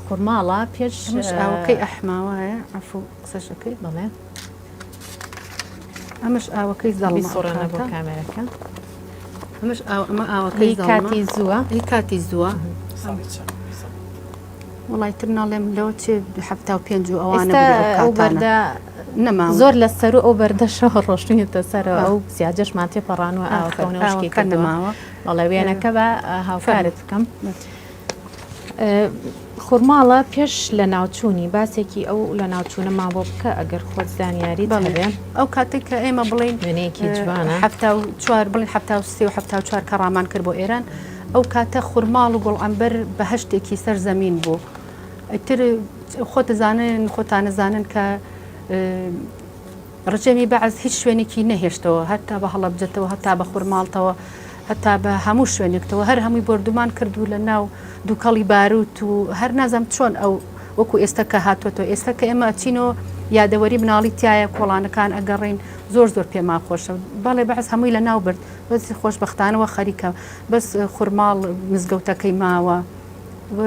خورماڵە پێش ئاوەکەی ئەحماوایە ئەفو قسەشەکەی بڵێ ئەمەش ئاوەکەی زەڵی سۆڕانە بۆ کامێرەکە ئەمەش ئەمە ئاوەکەی کاتی زووە هی کاتی زووە وڵی تر ناڵێم لەوە چێ هەفتا و پێنج و ئەوانە ئەو بەردە نەما زۆر لە سەر و ئەو بەردەشەوە ڕۆشتنیتە سەرەوە ئەو زیادەشمان تێ پەڕانوە ئاوەکەونەوەشکی نەماوە بەڵێ وێنەکە بە هاوکارت بکەم خورماڵە پێش لە ناوچوونی باسێکی ئەو لە ناوچوونەمان بۆ بکە ئەگەر خۆت زانیاری بڵێ ئەو کاتێک کە ئێمە بڵین وێنەیەکی جوانە هەفتا و چوار بڵین هەفتا و سێ و هەفتا و چوار کە ڕامان کرد بۆ ئێران ئەو کاتە خورماڵ و گوڵعەمبەر بە هەشتێکی سەر زەمین بوو ئیتر خۆتانەزانن کە ڕجەمی بەعەز هیچ شوێنێکی نەهێشتەوە هەتا بە هەڵە بجێتەوە هەتا بە خورماڵتەوە هەتا بە هەموو شوێنێکتەوە هەر هەمووی بردومان کردو لە ناو دووکەڵی باروت و هەر نازەم چۆن ئەو وەکو ئێستا کە هاتوۆتەوە ئێستا کە ئێمە ئەچینەوە یادەوەری مناڵی تایە کۆڵانەکان ئەگەڕین زۆر پێمان خۆشە بەڵێ بەعز هەمووی لە ناو برد بەس خۆشبەختانەوە خەریکە بەس خورماڵ مزگەوتەکەی ماوە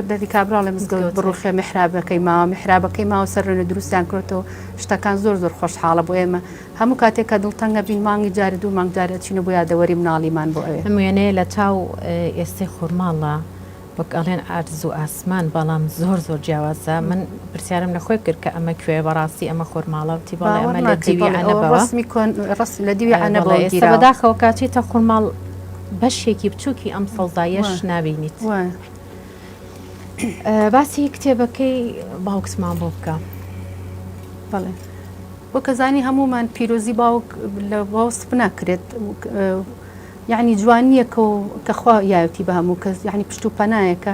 دەری کابرا لە مزگەوت بڕوخێ محرابەکەی ماوە سەرڕێنە دروستیان کردەوە شتەکان زۆر خۆشحاڵە بۆ ئێمە هەموو کاتێک کە دڵتەنگە بین مانگی جارە دوو مانگ جارە چینە بۆ یادەوەری مناڵیمان بۆ ئەوێ هەمووێنەیە لە تاو ئێستەی خورماڵە وەکڵێن ئارز و ئاسمان بەڵام زۆر جیاوازە من پرسیارم لە خۆی کرد کە ئەمە کوێ بەڕاستی ئەمە خورماڵەتی بەڵێ ئەمە لە دیویانەبەوە ڕست لە دیویانەبەوە ئێستا بەداخەوە کاتێتە خورماڵ بەشێکی بچووکی ئەم سەڵدایەش نابینیت باسی کتێبەکەی باوکسمان بۆ بکە بەڵێ بۆ کەزانی هەمومان پیرۆزی باوک لە وەسف ناکرێت یعنی جوانیەکە و کەخوا یاوتی بە هەموو کەس یعنی پشت و پەنایەکە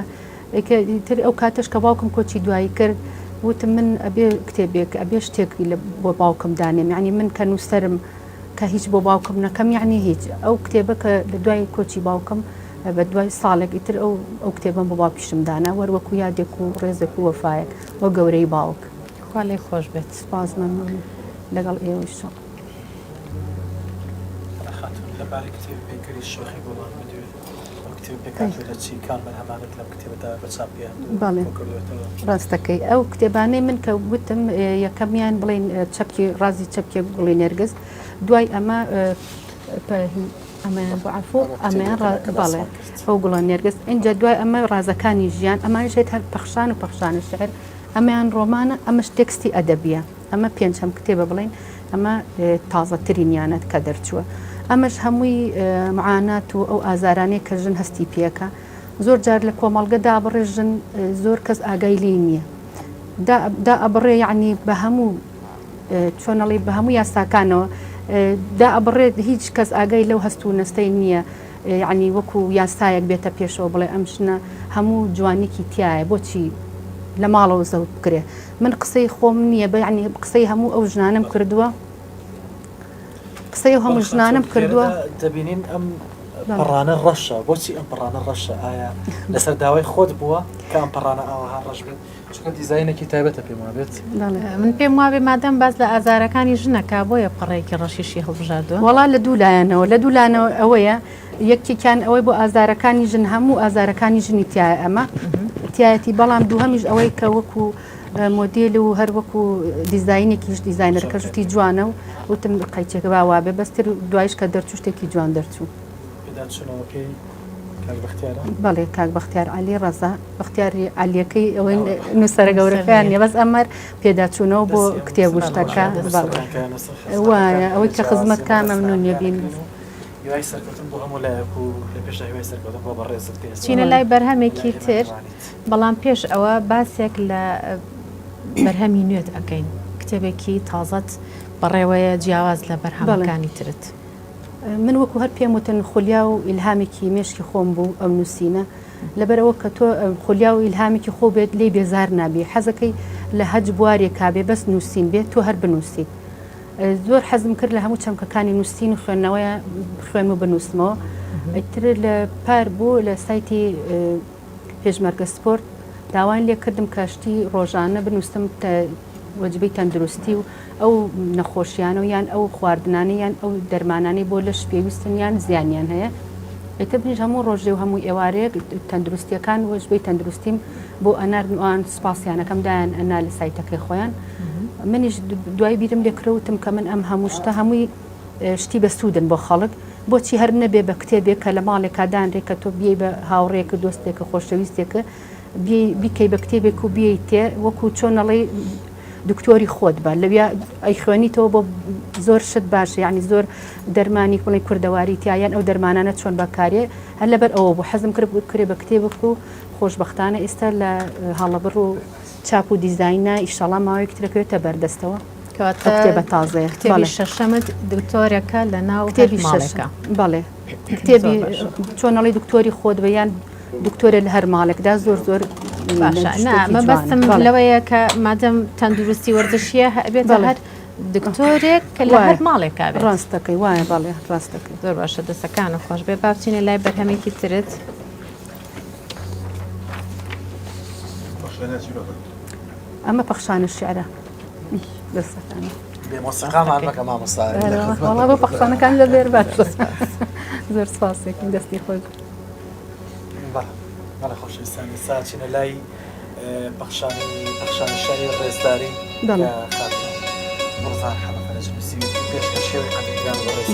تر ئەو کاتەش کە باوکم کۆچی دوایی کرد وتم من ئەبێ کتێبێک ئەبێ شتێکی بۆ باوکم دانێم یعنی من کە نووسەرم کە هیچ بۆ باوکم نەکەم یعنی هیچ ئەو کتێبە کە لە دوای کۆچی باوکم بە دوای ساڵێک ئیتر ئەو کتێبم بۆ باوکیشم دانا وەروەکو یادێک و ڕێزێک و وەفایەک بۆ گەورەی باوک خوا لێی خۆش بێت سپاس مەمنون لەگەڵ ئێوەش لەبارەی کتێب پێکەری شێخی گوڵان بدوێت ئەو کتێب پێکاتوێت لە چی کار بەرهەمانێت لەم کتێبەدا بەچاپیان بەڵێ ڕاستەکەی ئەو کتێبانەی من کە وتم یەکەمیان بڵێن چەپکی ڕازی چەپکێ بڵێ نێرگز دوای ئەمە ئەمەیان بۆ عفو ئەمەیان بەڵێ ئەو گوڵان نێرگز اینجا دوای ئەمە ڕازەکانی ژیان ئەمانشێت هەر پەخشان شعر ئەمەیان ڕۆمانە ئەمەش تێکستی ئەدەبیە ئەمە پێنجەم کتێبە بڵێن ئەمە تازەترینیانەت کە دەرچووە ئەمەش هەمووی معانات و ئەو ئازارانەی کە ژن هەستی پێەکە زۆر جار لە کۆمەڵگەدا بڕێ ژن زۆر کەس ئاگای لێ نییە دا ئەبڕێ یعنی بە هەموو چۆنەڵی بە هەموو یاساکانەوە دا ئەبڕێت هیچ کەس ئاگای لەو هەست و نەستەی نییە یعنی وەکو یاسایەک بێتە پێشەوە بڵێ ئەم شنە هەموو جوانێکی تایە بۆچی لە ماڵەوە زەوت بکرێ من قسەی خۆم نییە بە یعنی قسەی هەموو ئەو ژنانم کردووە قسەی هەموو ژنانم کردووە دەبینین ئەم پەڕانە ڕەشە بۆچی ئەم پەڕانە ڕەشە ئایا لەسەر داوای خۆت بووە کە ئەم پەڕانە ئاوەها ڕەش بێت چونکە دیزاینێکی تایبەتە پێم وابێت من پێم وابێ مادەم باز لە ئازارەکانی ژنەکە بۆیە پەڕێکی ڕەشیشی هەڵبژاردووە وەڵا لە دوو لایەنەوە ئەوەیە یەکێکیان ئەوەی بۆ ئازارەکانی ژن هەموو ئازارەکانی ژنی تایە ئەمە تایەتی بەڵام دووهەمیش ئەوەی کە وەکو مۆدیل و هەر وەکو دیزاینێکیش دیزاینەرەکە شتی جوانە و وتم قەیچێکە باوابێ بەستر دوایش کە دەرچوو شتێکی جوان دەرچوو بەڵێ کاک بەختیار عەلی ڕەزا بەختیاری عەلیەکەی ئەوەی نووسەرە گەورەکەیان نیە بەس ئەمەر پێداچوونەوە بۆ کتێب و شتەکە وایە ئەوەی کە خزمەتکە مەمنون یەبین چینە لای بەرهەمێکی تر بەڵام پێش ئەوە باسێک لە بەرهەمی نوێت ئەەکەین کتێبێکی تازەت بەڕێوەیە جیاواز لە بەرهەمەکانی ترت من وەکو هەر پێم وتن خولیا و ئیلهامێکی مێشکی خۆم بوو ئەم نووسینە لەبەرەوە کە تۆ خولیا و ئیلهامێکی خۆ بێت لێ بێزار نابێ حەزەکەی لە هەج بوارێک کابێ بەس نووسین بێت تۆ هەر بنووسیت زۆر حەزم کرد لە هەموو چەمکەکانی نووسین و خوێندنەوەیە خوێن و بنووسمەوە ئیتر لە پار بوو لە سایتی پێشمەرگە سپۆرت داوان لێ کردم کەشتی ڕۆژانە بنووسم وەجبەی تەندروستی و ئەو نەخۆشیانە و یان ئەو خواردنانە یان ئەو دەرمانانی بۆ لەش پێویستن یان زیانیان هەیە ئێتە بنیش هەموو ڕۆژێ و هەموو ئێوارەیەک تەندروستیەکان وەجبەی تەندروستیم بۆ ئەناردنوان سپاسیانەکەم دایان ئەنا لە سایتەکەی خۆیان منیش دوای بیرم لێکرەوتم کە من ئەم هەموو شتە هەمووی شتی بە سوودن بۆ خەڵک بۆچی هەر نەبێ بە کتێبێک کە لە ماڵێکا دانرێک کە تۆ بیێ بە هاوڕێک دۆستێکە خۆشەویستێکە بیکەی بە کتێبێک و بیێ تێ وەکو چۆنەڵی دکتۆری خۆت بە لەویا ئەی خوێنیتەوە بۆ زۆر شت باشە یعنی زۆر دەرمانی کوڵی کوردەواری تایان ئەو دەرمانانە چۆن بەکارێ هەر لەبەر ئەوە بوو حەزم کرێ بە کتێبک و خۆشببختانە ئێستا لە هەڵەبڕ و چاپ و دیزاینا ئیشەڵا ماوەی کتێکەوێتە بەردەستەوە کتێبە تازەیە کتێبی شەشەمت دکتۆرێکە لە ناو کتێبی ماڵێکە بەڵێ کتێبی چۆنەڵی دکتۆری خۆت بەیان دکتۆرە لە هەر ماڵێکدا زۆر زۆر مە بەستم لەوەیە کە مادەم تەندروستی وەرزشیە بێتە هەر دکتۆرێک کە لە هەر ماڵێکا بێت ڕاستەکەی وایە بەڵێ ڕاستەکەی زۆر باشە دەستەکانە خۆش بێ باچینە لای بەرهەمێکی ترت ئەمە پەخشانە شیعرە دەستەکانە بێمۆسیقامان مەکە مامۆستا وەڵا بە پەخشانەکان لە بێر باش زۆر سپاسێکم دەستی خۆش بەڵێ خۆشەویستانی ساچینە لای پەخشانی شاری ڕێزداری بڕزان حەمەفەرەجنووسی پێشکە شێوەی قەدرگران بە ڕێز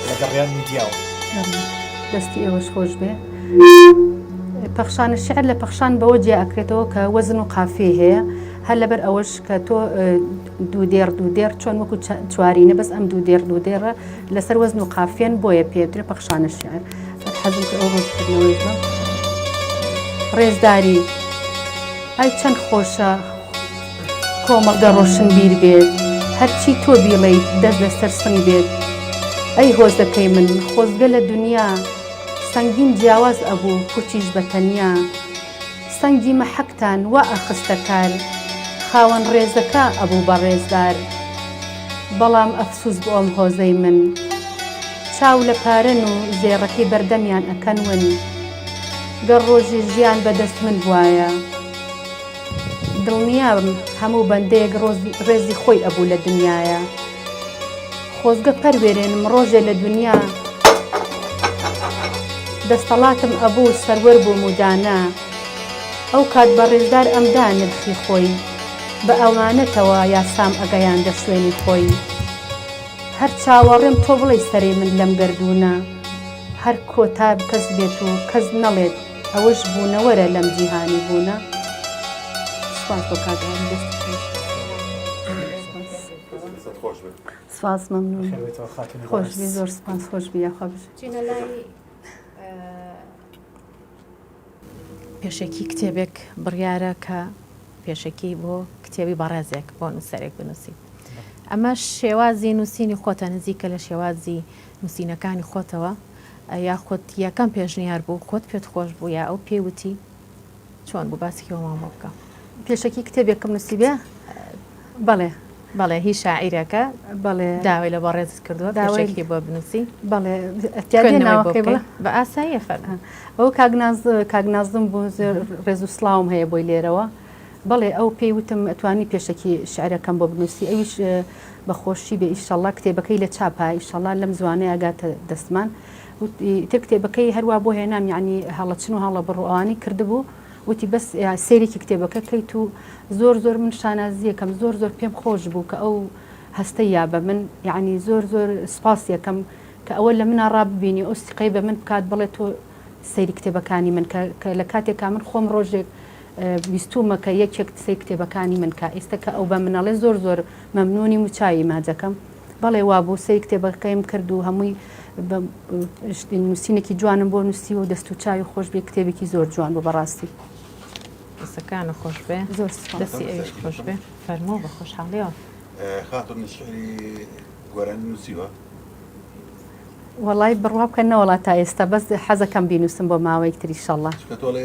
لە گەڕیان میدیاوە دەستی ئێوەش خۆش بێ پەخشانە شعر لە پەخشان بەوە جیا ئەکرێتەوە کە وەزن و قافێ هەیە هەر لەبەر ئەوەش کە تۆ دوودێر چۆن وەکو چوارینە بەس ئەم دوودێرە لەسەر وەزن و قافێن بۆیە پێدرێ پەخشانە شعر حەزم کە ئەو ڕۆژکردنەوەی بە ڕێزداری ئای چەند خۆشە کۆمەڵگە ڕۆشن بیر بێت هەرچی تۆ بیڵێیت دەست لەسەر سنگ بێت ئەی هۆزەکەی من خۆزگە لە دنیا سەنگین جیاواز ئەبوو کوچیش بەتەنیا سەنگی مەحەکتان وا ئەخستە کار خاوەن ڕێزەکە ئەبوو بە ڕێزدار بەڵام ئەفسوس بۆ ئەم هۆزەی من چاو لە پارەن و زێڕەکەی بەردەمیان ئەکەنون گەڕ ڕۆژی ژیان بەدەست من وایە دڵنیام هەموو بەندەیەک ڕێزی خۆی ئەبوو لە دنیاە خۆزگە پەروێرێنم ڕۆژێ لە دنیا دەستەڵاتم ئەبوو سەروەر بوو مودانە ئەو کات بە ڕێزدار ئەمدا نرخی خۆی بە ئەوانەتەوە یاسام ئەگەیاندە شوێنی خۆی هەر چاوەڕێم تۆ بڵێ سەرێ من لەم گەردوونە هەر کۆتا کەس بێت و کەس نەڵێت ئەوەش بوونەوەرە لەم جیهانی بوونە سپاس بۆ کاگەیان دەستی سپاس مەمنون خۆشبی زۆر سپاس خۆشبی یاخوا چینە لای پێشێکی کتێبێک بڕیارە کە پێشێکی بۆ کتێبی بەڕێزێک بۆ نووسەرێک بنووسی ئەمە شێوازی نووسینی خۆتە نزیکە لە شێوازی نووسینەکانی خۆتەوە یاخۆت یەکەم پێشنیار بوو خۆت پێت خۆش بوو یا ئەو پێوتی چۆن بوو باسیەوە مامۆ بکە پێشێکی کتێبێکم نووسی بێ بەڵێ بەڵێ هیچ شاعیرەکە بەڵێ داوای لە بۆ ڕێزت کردووە پێشێکی بۆ بنووسی بەڵێ بە ئاساییە فەرمە ئەو کاگنازم بوو ڕێز و سڵاوم هەیە بۆی لێرەوە بەڵێ ئەو پێی وتم ئەتوانی پێشێکی شعرەکەم بۆ بنووسی ئەویش بەخۆشی بێ ئیشەڵا کتێبەکەی لە چاپە ئیشەڵا لەم زوانەیە ئاگاتە دەستمان تر کتێبەکەی هەروە بۆ هێنام یعنی هەڵەچن و هەڵە بڕوانی کردبوو وتی بەس سێرێکی کتێبەکە کەیت و زۆر من شانازیەکەم زۆر پێم خۆش بوو کە ئەو هەستە یا بە من یعنی زۆر سپاسیەکەم کە ئەوە لە منە ڕاببینی ئەو سیقەی بە من بکات بڵێت تۆ سەیری کتێبەکانی من کە لە کاتێکا من خۆم ڕۆژێک بیستومە کە یەکێک سەی کتێبەکانی من کە ئێستا کە ئەو بە منەڵێ زۆر مەمنونی موچایی ماجەکەم بەڵێ وا بوو سەی کتێبەکەیم کرد و هەمووی نووسینێکی جوانم بۆ نووسی و دەست و چاوی خۆش بێ کتێبێکی زۆر جوان بوو بەڕاستی دەستەکانە خۆش بێ زۆر دەستی ئەویش خۆش بێ فەرمۆ بە خۆشحاڵیەوە خاتون شعری گۆرانی نووسیوە وڵی بڕوا بکەن نەوەڵات تا ئێستا بەس حەزەکەم بینوسم بۆ ماوەیەک تری ئینشەڵڵا کە تۆڵێ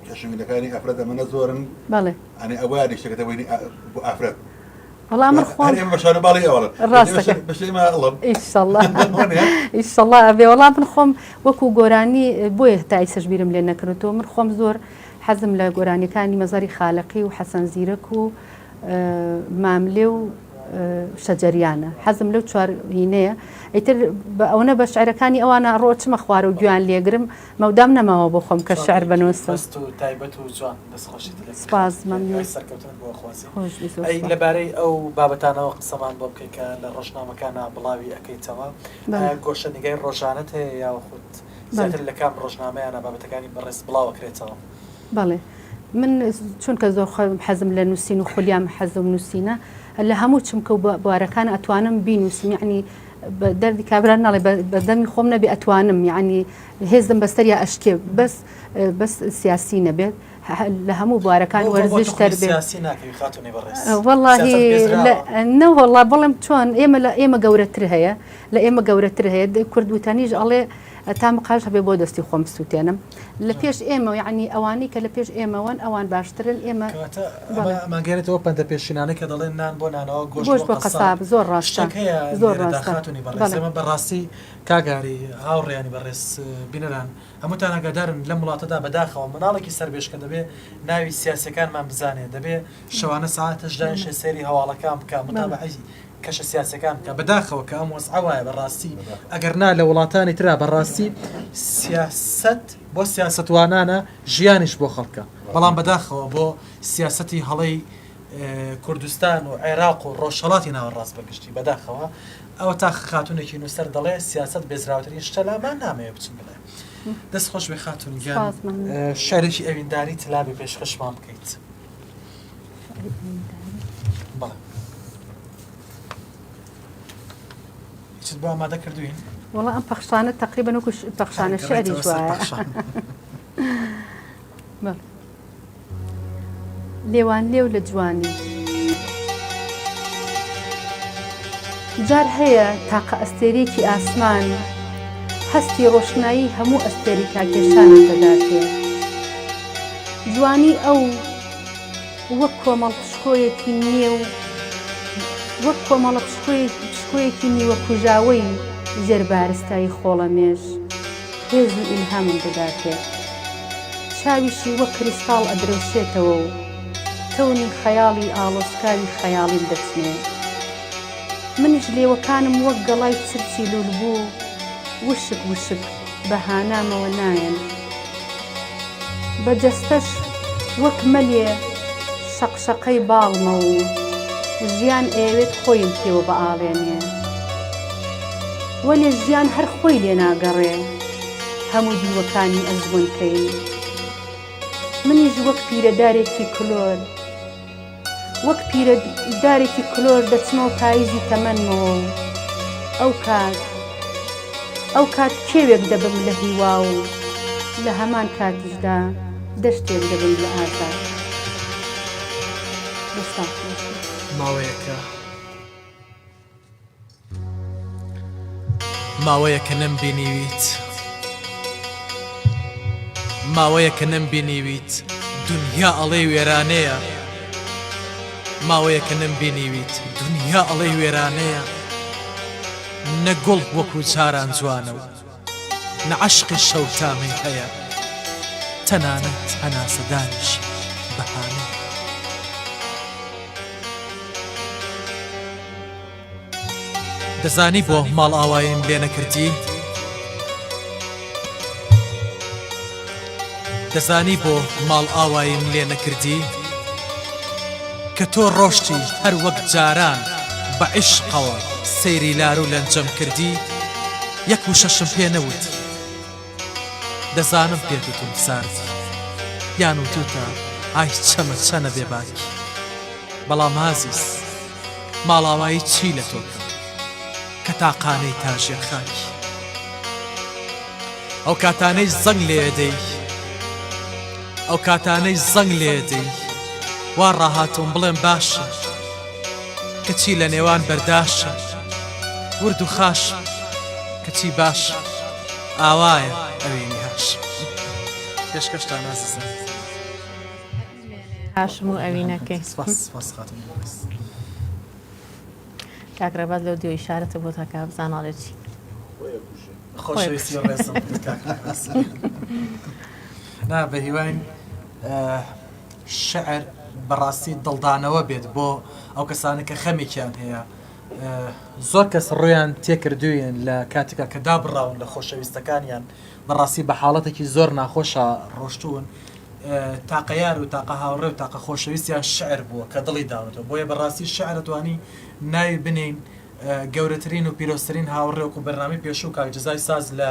کەشمیلەکانی ئافرەت ئەمەنە زۆرن بەڵێ ئەنی ئەوانی شتەکەتەوەینی بۆ ئافرەت وەڵام من خۆم ئێمە بەشانە باڵی ئەوڵن ڕاستەکە بەشێمە ئەڵم ئینشەڵڵا ئینشەڵڵا ئەبێ وەڵام من خۆم وەکو گۆرانی بۆیە تا ئیسەش بیرم لێ نەکردەوە من خۆم زۆر حەزم لە گۆرانیەکانی مەزاری خالقی و حەسەن زیرەک و ماملێ و شەجەریانە حەزم لەو چوارهینەیە ئیتر ئەوەنە بە شعرەکانی ئەوانە ڕۆچمە خوارە و گویان لێگرم مەودام نەماوە بۆ خۆم کە شعر بنووسم بەست و تایبەت و جوان دەستخۆشیت لێ سپاس مەمنون سەرکەوتن بۆ خۆزی خۆش بیست و ئەی سپاس. لەبارەی ئەو بابەتانەوە قسەمان بۆ بکەیت کە لە ڕۆژنامەکانە بڵاوی ئەەکەیتەوە گۆشەنیگای ڕۆژانەت هەیە یا خودت زیاتر لە کام ڕۆژنامەیانە بابەتەکانی بەڕێز بڵاوەکرێتەوە بەڵێ من چونکە زۆر حەزم لە نووسین و خولیام حەزم نووسینە لە هەموو چمکە و بوارەکان ئەتوانم بینوسم یعنی دەردی کابران ناڵێ بەدەمی خۆم نەبێ ئەتوانم یعنی هێزم بەستەر یا ئەشکێ بەس سیاسی نەبێت لە هەموو بوارەکان وەرزش تەربێت وەڵڵاهی نەوەڵا بڵێم چۆن ئێمە گەورەتر هەیە لە ئێمە گەورەتر هەیە کوردوتانیش ئەڵێ تا مقاش هەبێ بۆ دەستی خۆم سووتێنم لە پێش ئێمە یعنی ئەوانەی کە لە پێش ئێمەوەن ئەوان باشترن ئێمە ماگەێتەوە پەندە پێشینانە کە دەڵێن نان بۆ نانەوە گۆشت بۆ قەساب زۆر ڕاستە زۆر ڕاستاتونی بەڕێزمە بەڕاستی کاگاری هاوڕێیانی بەڕێز بینەران هەمووتان ئاگادارن لە وڵاتەدا بەداخەوە مناڵێکی سەربێشکە دەبێ ناوی سیاسەکانمان بزانێ دەبێ شەوانە ساعتەشدانشە سێری هەواڵەکان بکە متابعی کەشە سیاسەکان کە بەداخەوە کە ئەم وەسع وایە بەڕاستی ئەگەر نا لە وڵاتانی ترا بەڕاستی سیاست بۆ سیاستوانانە ژیانیش بۆ خەڵکە بەڵام بەداخەوە بۆ سیاسەتی هەڵەی کوردستان و عێراق و ڕۆژهەڵاتی ناوەڕاست بەگشتی بەداخەوە ئەوە تا خاتونێکی نووسەر دەڵێ سیاست بێزراوترین شتە لامان نامەیە بچن بڵێ دەست خۆش بێ خاتون گیان شارێکی ئەوینداری تلابی پێشخەشمان بکەیت بەڵێ چیت بۆ ئامادە کردوین وەڵا ئەم پەخشانە تقریبا وەکو پەخشانە شعری وایە لێوان لێو لە جوانی جار هەیە تاقە ئەستێرێکی ئاسمان هەستی ڕۆشنایی هەموو ئەستێری کاکێشانە دەداتێ جوانی ئەو وەک کۆمەڵ پشکۆیەکی نییە و وەک کۆمەڵە پشکۆیەکی نیوە کوژاوەی ژێربارستایی خۆڵەمێژ هێز و ئیلهامم دەداتێ چاویشی وەک کریستاڵ ئەدرەوشێتەوە و تەونی خەیاڵی ئاڵۆسکاوی خەیاڵیم دەچنێ منیش لێوەکانم وەک گەڵای چرچی لول بوو وشک وشک بەهانامەوە نایەن بەجەستەش وەک مەلێ شەقشەقەی باڵمە و ژیان ئێوێت خۆیم پێوە بە ئاڵێنێ وەلێ ژیان هەر خۆی لێ ناگەڕێ هەموو دیوەکانی ئەزبوونکەین منیش وەک پیرەدارێکی کلۆر وەک پیرەدارێکی کلۆر دەچمەوە پاییزی تەمەنمەوە ئەو کات کێوێک دەبم لە هیوا و لە هەمان کاتیشدا دەشتێک دەبم لە ئازاد ماوەیە کە نەمبینیویت ماوەیە کە نەمبینیویت دنیا ئەڵێ وێرانەیە ماوەیە کە نەمبینیویت دنیا ئەڵێ وێرانەیە نەگوڵ وەکو جاران جوانە و نەعەشقی شەوتامی هەیە تەنانەت هەناسەدانیش بەهانەیە دەزانی بۆ ماڵ ئاوایم لێ نەکردی دەزانی بۆ ماڵ ئاوایم لێ نەکردی کە تۆ ڕۆشتی هەر وەک جاران بە عیشقەوە سەیری لار و لەنجەم کردی یەک و شەشم پێ نەوت دەزانم پێتتم ساردی یان و توتە ئای چەمە چەنە بێباکی بەڵام هازیز ماڵاوایی چی لە تۆکە کە تاقانەی تاژێر خاکی ئەو کاتانەی زەنگ لێدەی ئەو کاتانەی زەنگ لێدەی وا ڕاهاتم بڵێم باشە کەچی لە نێوان بەرداشە ورد و خاش کچی باش ئاوایە ئەوێنی هاش پێشکەشتان نازیزم هاشم و ئەوینەکەی سپاس خاتم کاکرەباز لەو دیۆ ئیشارەتە بۆ تاکە بزانڵێکی خۆشەویستی ڕێزم نا بە هیوان شعر بەڕاستی دڵدانەوە بێت بۆ ئەو کەسانە کە خەمێکیان هەیە زۆر کەس ڕویان تێکردوین لە کاتێکە کە دابڕاون لە خۆشەویستەکانیان بەڕاستی بە حاڵەتێکی زۆر ناخۆشە ڕۆشتوون تاقەیار و تاقە هاوڕێ و تاقە خۆشەویستیان شعر بووە کە دڵی داوەتەوە بۆیە بەڕاستی شعرەتوانی ناوی بنین گەورەترین و پیرۆستترین هاوڕێوەکو بەرنامی پێشوو کاکجزای ساز لە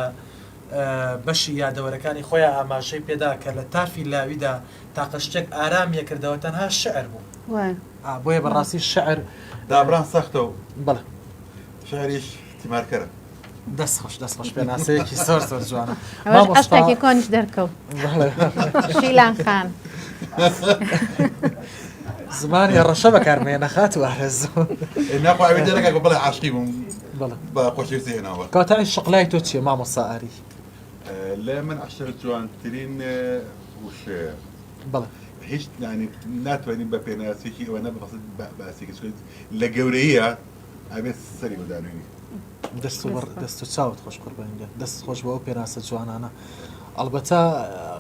بەشی یادەوەرەکانی خۆیان ئاماژەی پێدا کە لە تافی لاویدا تاقە شتێک ئارامیە کردەوە تەنها شعر بوو بۆیە بەڕاستی شعر دابران سەختە و بڵێ شعریش تیمارکەرە دەستخۆش پێناسەیەکی زۆر زۆر جوانە ئەوەش ئەشتێکی کۆنیش دەرکەوت شیلان خان زمانی ڕەشە بەکارمێ نەخات وارە زۆر ناخواوێ دەرەکە بڵێ عاشقی بووم بڵێ بە خۆشەویستی هێناوە کاتای شقلای تۆ چییە مامۆستا ئاری لە من عشرە جوانترین وشەیە بڵێ هیچ يعني ناتوانین بە پێناسێکی ئەوە نەبخەست باسێکی لە گەورەیە ئەبێت سەری بەدانوێنی دەست و چاوت خۆش قوربانگە دەست خۆش بە ئەو پێناسە جوانانە ئەلبەتە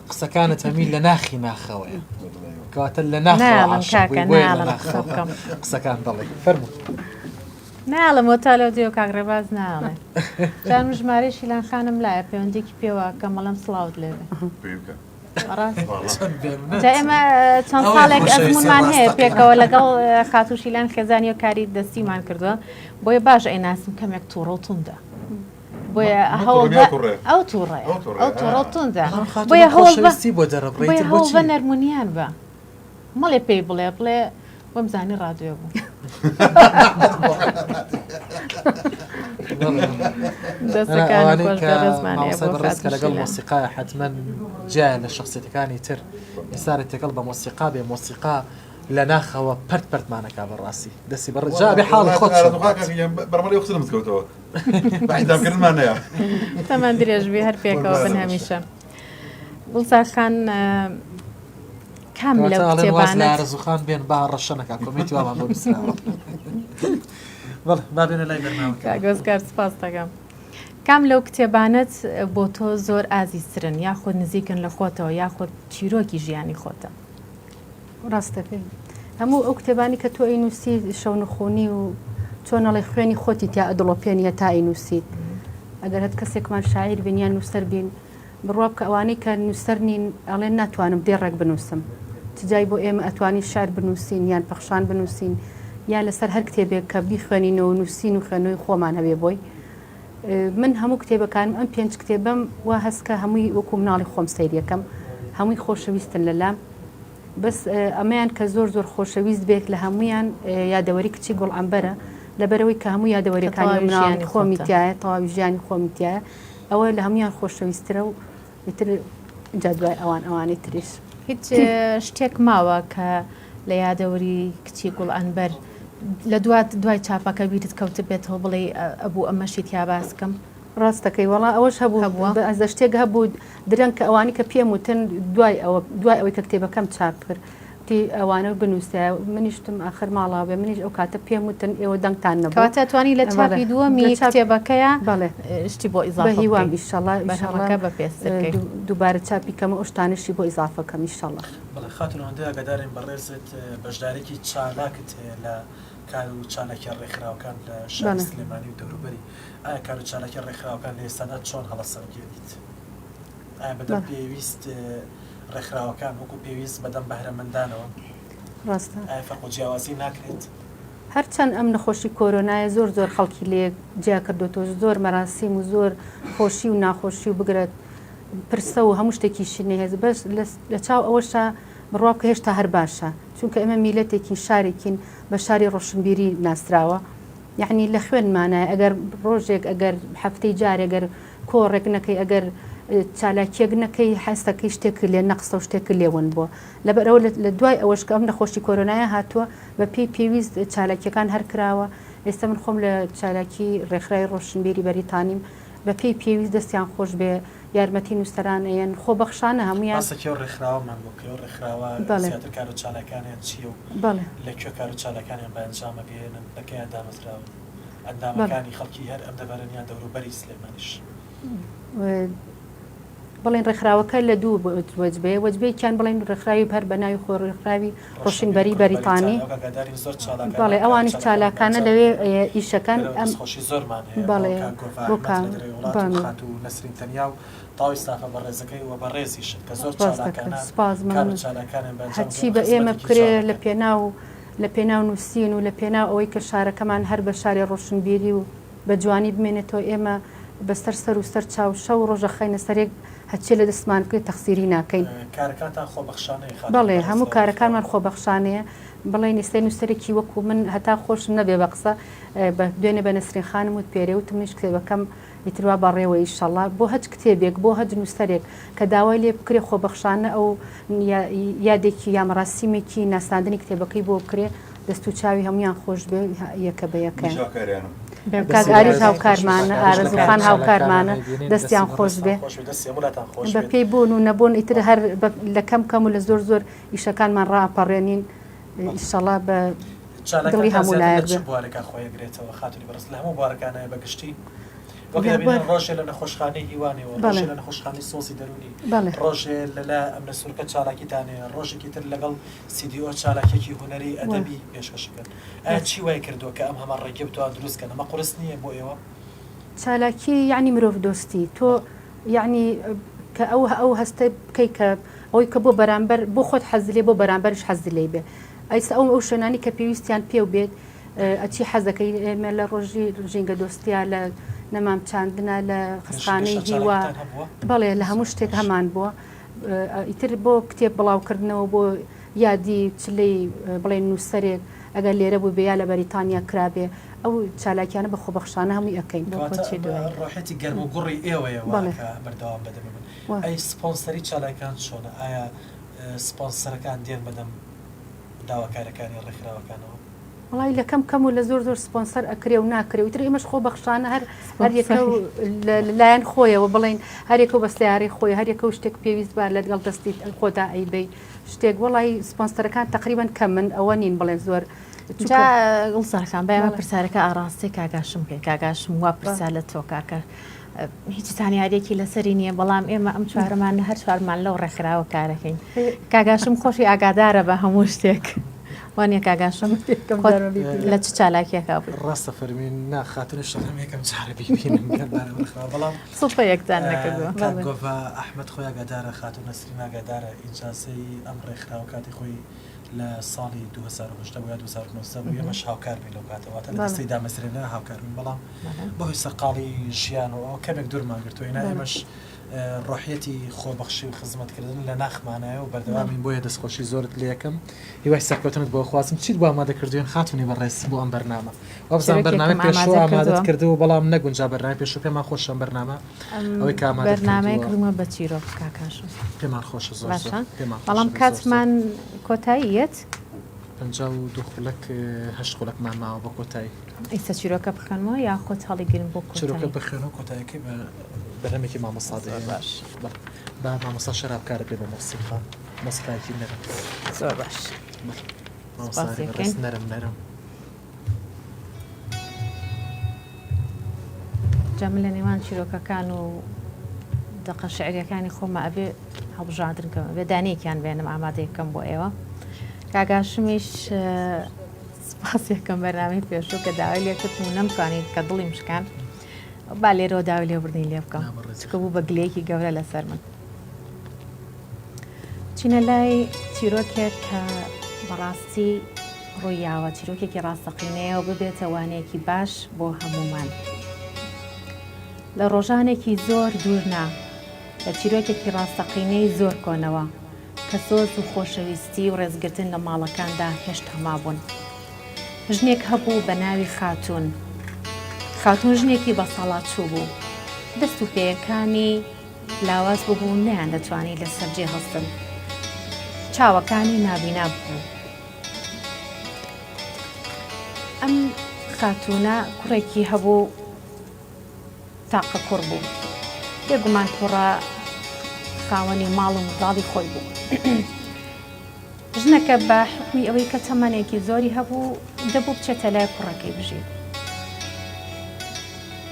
قسەکانت هەمی لە ناخی ناخەوەیە کەواتە لە ناخەوە قسەکان دەڵێ فەرموو ناڵم تا لەو دیۆ کاگرەباز ناڵێ جان ژمارە شیلان خانم لایە پەیوەندێکی پێوە کە مەڵم سڵاوت لێرێ ئێمە چەند ساڵێک ئەزمونمان هەیە پێکەوە لەگەڵ خاتوشیلان خێزانی و کاری دەستیمان کردووە بۆیە باش ئەیناسم کەمێک تووڕە و توندە بۆیە ئەو تووڕێ ئەو تووڕە و توندە بۆیە خۆشەویستی بۆ دەڕبڕیتر هەوڵ بە نەرمونیان بە مەڵێ پێی بڵێ وەم زانی ڕادیۆ بوو کە لەگەڵ مۆسیقای حتمما جیای لە شخصیەتەکانی تر ئێسارێت تێکەڵ بە مۆسیقا بێ مۆسیقا لە ناخەوە پەرت پەرتمانەکە بەڕاستی دەستی بەڕجا بێ حاڵ خۆت بەرمەڵی قسە مزگەوتەوە بەحیدامکردمان نەیە تەمان درێژ بێ هەر پێکەوە بن هەمیشە گوڵزار خان کام لەو کتێبانە ئارەزوخان بێن با ڕەشەنەکە کۆمیتی وامان بۆ بیستراوە بەڵێ با بێنە لای بەرنامەکە گۆزگار سپاس دەکەم کام لەو کتێبانت بۆ تۆ زۆر ئازیزترن یاخود نزیکن لە خۆتەوە یاخود چیرۆکی ژیانی خۆتە ڕاستەکەی هەموو ئەو کتێبانی کە تۆ ئەینووسی شەونخۆنی و چۆنەڵی خوێنی خۆتی تا ئەدڵۆپێنیە تا ئەینووسیت ئەگەر هەت کەسێکمان شاعیر بین یان نووسەر بین بڕوا بکە ئەوانەی کە نووسەر نین ئەڵێن ناتوانم دێڕێک بنووسم تجای بۆ ئێمە ئەتوانی شار بنووسین یان پەخشان بنووسین یان لەسەر هەر کتێبێک کە بیخوێنینەوە نووسین و خوێنەوەی خۆمان هەبێ بۆی من هەموو کتێبەکانم ئەم 5 کتێبم وا هەستکە هەمووی وەکو مناڵی خۆم سەیریەکەم هەمووی خۆشەویستن لەلام بەس ئەمەیان کە زۆر زۆر خۆشەویست بێت لە هەمویان یادەوەری کچی گوڵعەمبەرە لەبەرەوەی کە هەموو یادەوەریەکانی مناڵی خۆمیتیایە تەواوی ژیانی خۆمیتیایە ئەوە لە هەمویان خۆشەویسترە و تر جادوای ئەوانەی تریش هیچ شتێک ماوە کە لە یادەوەری کچی گوڵعەمبەر لە دوای چاپەکە بیرت کەوت بێتەوە بڵێ ئەبوو ئەمەشی تیا باسکەم ڕاستەکەی وەڵا ئەوەش هەبوو ئەز شتێک هەبوو درەنگ کە ئەوانی کە پێم وتن دوای ئەوەی کە کتێبەکەم چاپ کرد تی ئەوانە بنووسە منیشتم آخر ماڵاوێ منیش ئەو کاتە پێم وتن ئێوە دەنگتان نەبوو کەواتە توانی لە چاپی دووەمی کتێبەکەیە بەڵێ شتی بۆ ئیزافە بە هیوام ئینشەڵڵا بەشەڕەکە بەپێستەکەی دووبارە چاپی کەمە ئەو شتانشی بۆ ئیزافەکەم ئینشەڵڵا بەڵێ خاتونەوەندەیە ئەگەدارین بەڕێزت بەشدارێکی چالاکت هەیە لە کار و چالاکی ڕێکخراوەکان لە شار سلێمانی و دەوروبەری ئایا کار و چالاکی ڕێکخراوەکان لە ئێستادا چۆن هەڵەسەنگێنیت ئایا بەدەم پێویست ڕێکخراوەکان وەکو پێویست بەدەم بەهرەمەندانەوە ڕاستە ئایا فەرق و جیاوازی ناکرێت هەرچەند ئەم نەخۆشی کۆرۆنایە زۆر خەڵکی لێ جیا کردوتۆ زۆر مەراسیم و زۆر خۆشی و ناخۆشی و بگرێت پرسە و هەموو شتێکی شینێ هێز بەس لە چاو ئەوەشە بڕوا کە هێشتا هەر باشە چونکە ئێمە میلەتێکی شارێکین بە شاری ڕۆشنبیری ناسراوە یعنی لە خوێنمانایە ئەگەر ڕۆژێک ئەگەر هەفتەی جارێک ئەگەر کۆڕێک نەکەی ئەگەر چالاکیەک نەکەی حەستەکەی شتێک لێ نەقسە و شتێک لێون بووە لەبەرەوە لە دوای ئەوەش کە ئەم نەخۆشی کۆرۆنایە هاتووە بە پێویست چالاکیەکان هەر کراوە ئێستا من خۆم لە چالاکی ڕێکخراوی ڕۆشنبیری بەریتانیم بە پێی پێویست دەستیان خۆش بێ یارمەتی نووسەرانەیەن خۆبەخشانە هەمویان باسەکە و ڕێکخراوەمان بۆ کە ڕێکخراوە بەڵێ. زیاتر کار و چالاکانیان چییە و بەڵێ لەکوێ کار و چالاکانیان بە ئەنجامە بێنن لەکەیان دامەزراون ئەندامەکانی خەڵکی هەر ئەم دەبەرنیان دەوروبەری سلێمانیش بڵێن ڕێکخراوەکە لە دوو وەجبەیە وەجبەیەکیان بڵێن ڕێکخراوی هەر بەناوی خۆ ڕێکخراوی ڕۆشنبەری بەریتانی بەڵێ ئەوانش چالاکانە لەوێ ئیشەکان ئەم خۆشی زۆرمان هەیە بەڵێ بۆ نەسرین تەنیا و تاوی سافە بە ڕێزەکەی و بە ڕێزیش کە زۆر هەچی بە ئێمە بکرێ لە پێناو لە پێناو نووسین و لە پێناو ئەوەی کە شارەکەمان هەر بە شاری ڕۆشنبیری و بە جوانی بمێنێتەوە ئێمە بەسەر سەر و سەر چاو شەو ڕۆژە خەینە سەرێک هەچێ لە دەستمان کرێت تەخسیری ناکەین بەڵێ هەموو کارەکانمان خۆبەخشانەیە بڵێن ئێستای نووسەرێکی وەکو من هەتا خۆشم نەبێ بە قسە دوێنێ بە نەسرین خانم وت پێرێ و تمنیش کتێبەکەم ئیتروا بەڕێوە ئینشەڵڵا بۆ هەچ کتێبێک بۆ هەج نووسەرێک کە داوای لێ بکرێ خۆبەخشانە ئەو یادێکی یامەڕاستیمێکی ناساندنی کتێبەکەی بۆ بکرێ دەست و چاوی هەمویان خۆش بێ یەکە بە یەکەن کاگاریش هاوکارمانە ئارەزوخان هاوکارمانە دەستیان خۆش بێ بە پێی بوون و نەبوون ئیتر هەر لە کەم و لە زۆر زۆر ئیشەکانمان ڕاپەڕێنین ئینشەڵڵا بە دڵی هەموو لایەک بێ لە هەموو بوارەکانە بەگشتی ڕۆژێ لە نەخۆشخانەی هیوانی و ڕۆژێ لە نەخۆشخانەی سۆسی دەرونی ڕۆژێ لەلا ئەم لە سوورکە چالاکیتانەیە ڕۆژێکی تر لەگەڵ سیدیۆ چالاکێکی هوەری ئەدەبی پێشکەشەکەن ئایا چی وای کردووە کە ئەم هەمان ڕێگە بتوان دروستکەن ئەمە قورس نییە بۆ ئێوە چالاکی یعنی مرۆڤ دۆستی تۆ یعنی کە ئەو هەستە بکەی کە ئەوەی کە بۆ بەرامبەر بۆ خۆت حەز لێ بۆ بەرامبەرش حەز لێ بێ ئەیسا ئەو شوێنانی کە پێویستیان پێ و بێت ئەچی حەزەکەی ئێمە لە ڕۆژی ژینگە دۆستیا لە نەمام چاندنە لە خستخانەی هیوا بەڵێ لە هەموو شتێک هەمان بووە ئیتر بۆ کتێب بڵاوکردنەوە بۆ یادی چلەی بڵێ نووسەرێک ئەگەر لێرە بوو بێ یا لە بەریتانیا کرابێ ئەو چالاکیانە بە خۆبەخشانە هەمووی ئەەکەین ڕۆحەتی گەرم و گوڕی ئێوەیە بەردەوام بدەمێن ئەی سپۆنسەری چالاکان چۆنە ئایا سپۆنسەرەکان دێن بەدەم داواکارەکانی ڕێکخراوەکانەوە وڵی لە کەم و لە زۆر زۆر سپۆنسەر ئەکرێ و ناکرێ وتر ئێمەش خۆ بەخشانە هەر یەکە لایەن خۆیەوە بڵین هەرێکە بە سیارەی خۆی هەرێکە و شتێک پێویست بار لەگەڵ دەستی خۆدا ئەیبەی شتێک وڵی سپۆنسەرەکان تقریبان کەم من ئەوە نین بڵێن زۆر گڵسەرەکان بەمە پرسیارەکە ئاراستی کاگاشم بکەین کاگاشم وا پرسیار لە تۆ کاکە هیچ زانیاریەکی لەسەری نییە بەڵام ئێمە ئەم چوارەمان هەر چوارمان لەو ڕێکخراوە کارەکەین کاگاشم خۆشی ئاگادارە بە هەموو شتێک وانە کاگاشم لە چ چالاکیەکە ڕاستە فەرمین ناخاتنش هەمێکم چارەبی بینم بەڵام سڵپە یەکتان نەکردووە گۆڤە ئەحمەد خۆی ئاگادارە خاتون نەسرین ئاگادارە ئیجازەی ئەم ڕێکخراوە کاتی خۆی لە ساڵی 2010 بۆ 2009 ئێمەش هاوکار بین لەو کاتەوەتە لە دەستی دامەزرێنە هاوکار بین بەڵام بەهۆی سەرقاڵی ژیانەوە کەمێک دوورمان گرتووە ئێمەش ڕۆحیەتی خۆبەخشی و خزمەتکردن لە ناخمانایە و بەردەوامین بۆیە دەستخۆشی زۆرت لە یەکەم هیوای سەرکەوتنت بۆ خوازم چیت بۆ ئامادەکردوێن خاتونی بەڕێز بۆ ئەم بەرنامە وابزان بەرنامە پێشوە ئامادەت کردو و بەڵام نەگونجا بەرنامە پێشوو پێمان خۆشە بەرنامە ئەوەی کە ئامادە بەرنامەیە کردومە بە چیرۆک کاکاشم پێمان خۆشە زۆر بەڵام کاتمان کۆتاییەت 52 خولەک 8 خولەکمان ماوە بۆ کۆتایی ئیستا چیرۆکە بخەنەوە یا خۆت هەڵیگرن بۆ چیرۆکە بخێنەوە کۆتاییەکەی بەرنامێکی مامۆستادەیە باش با مامۆستا شەرابکارە پێ بە مۆسیقا مۆسیقایەکی نەرم زۆر باش نەرم جەم لە نێوان چیرۆکەکان و دەقە شعریەکانی خۆمە ئەبێ هەڵبژاندنکەمە بێ دانەیەکیان بێنم ئامادەیەکەم بۆ ئێوە کاگاشمیش سپاسێکم بەرنامەی پێشوو کە داوای لێکرد و نەمتوانیت کە دڵی مشکان با لێرەوە داوای لێبوردنی لێ بکەم چکە بوو بە گلەیەکی گەورە لەسەر من چینە لای چیرۆکێک کە بەڕاستی ڕوویاوە چیرۆکێکی ڕاستەقینەیە و ببێتە وانەیەکی باش بۆ هەمومان لە ڕۆژانێکی زۆر دوورنا لە چیرۆکێکی ڕاستەقینەی زۆر کۆنەوە کە سۆز و خۆشەویستی و ڕێزگرتن لە ماڵەکاندا هێشت هەما بوون ژنێک هەبوو بە ناوی خاتون ژنێکی بە سەڵات چوو بوو دەست و پێیەکانی لاواز ببوو نەیان دەتوانی لە سەرجێ هەستن چاوەکانی نابینا بوو ئەم خاتونە کوڕێکی هەبوو تاقە کوڕ بوو بێگومان کوڕە خاوەنی ماڵ و منداڵی خۆی بوو ژنەکە بە حکمی ئەوەی کە تەمەنێکی زۆری هەبوو دەبوو بچێتە لای کوڕەکەی بژێت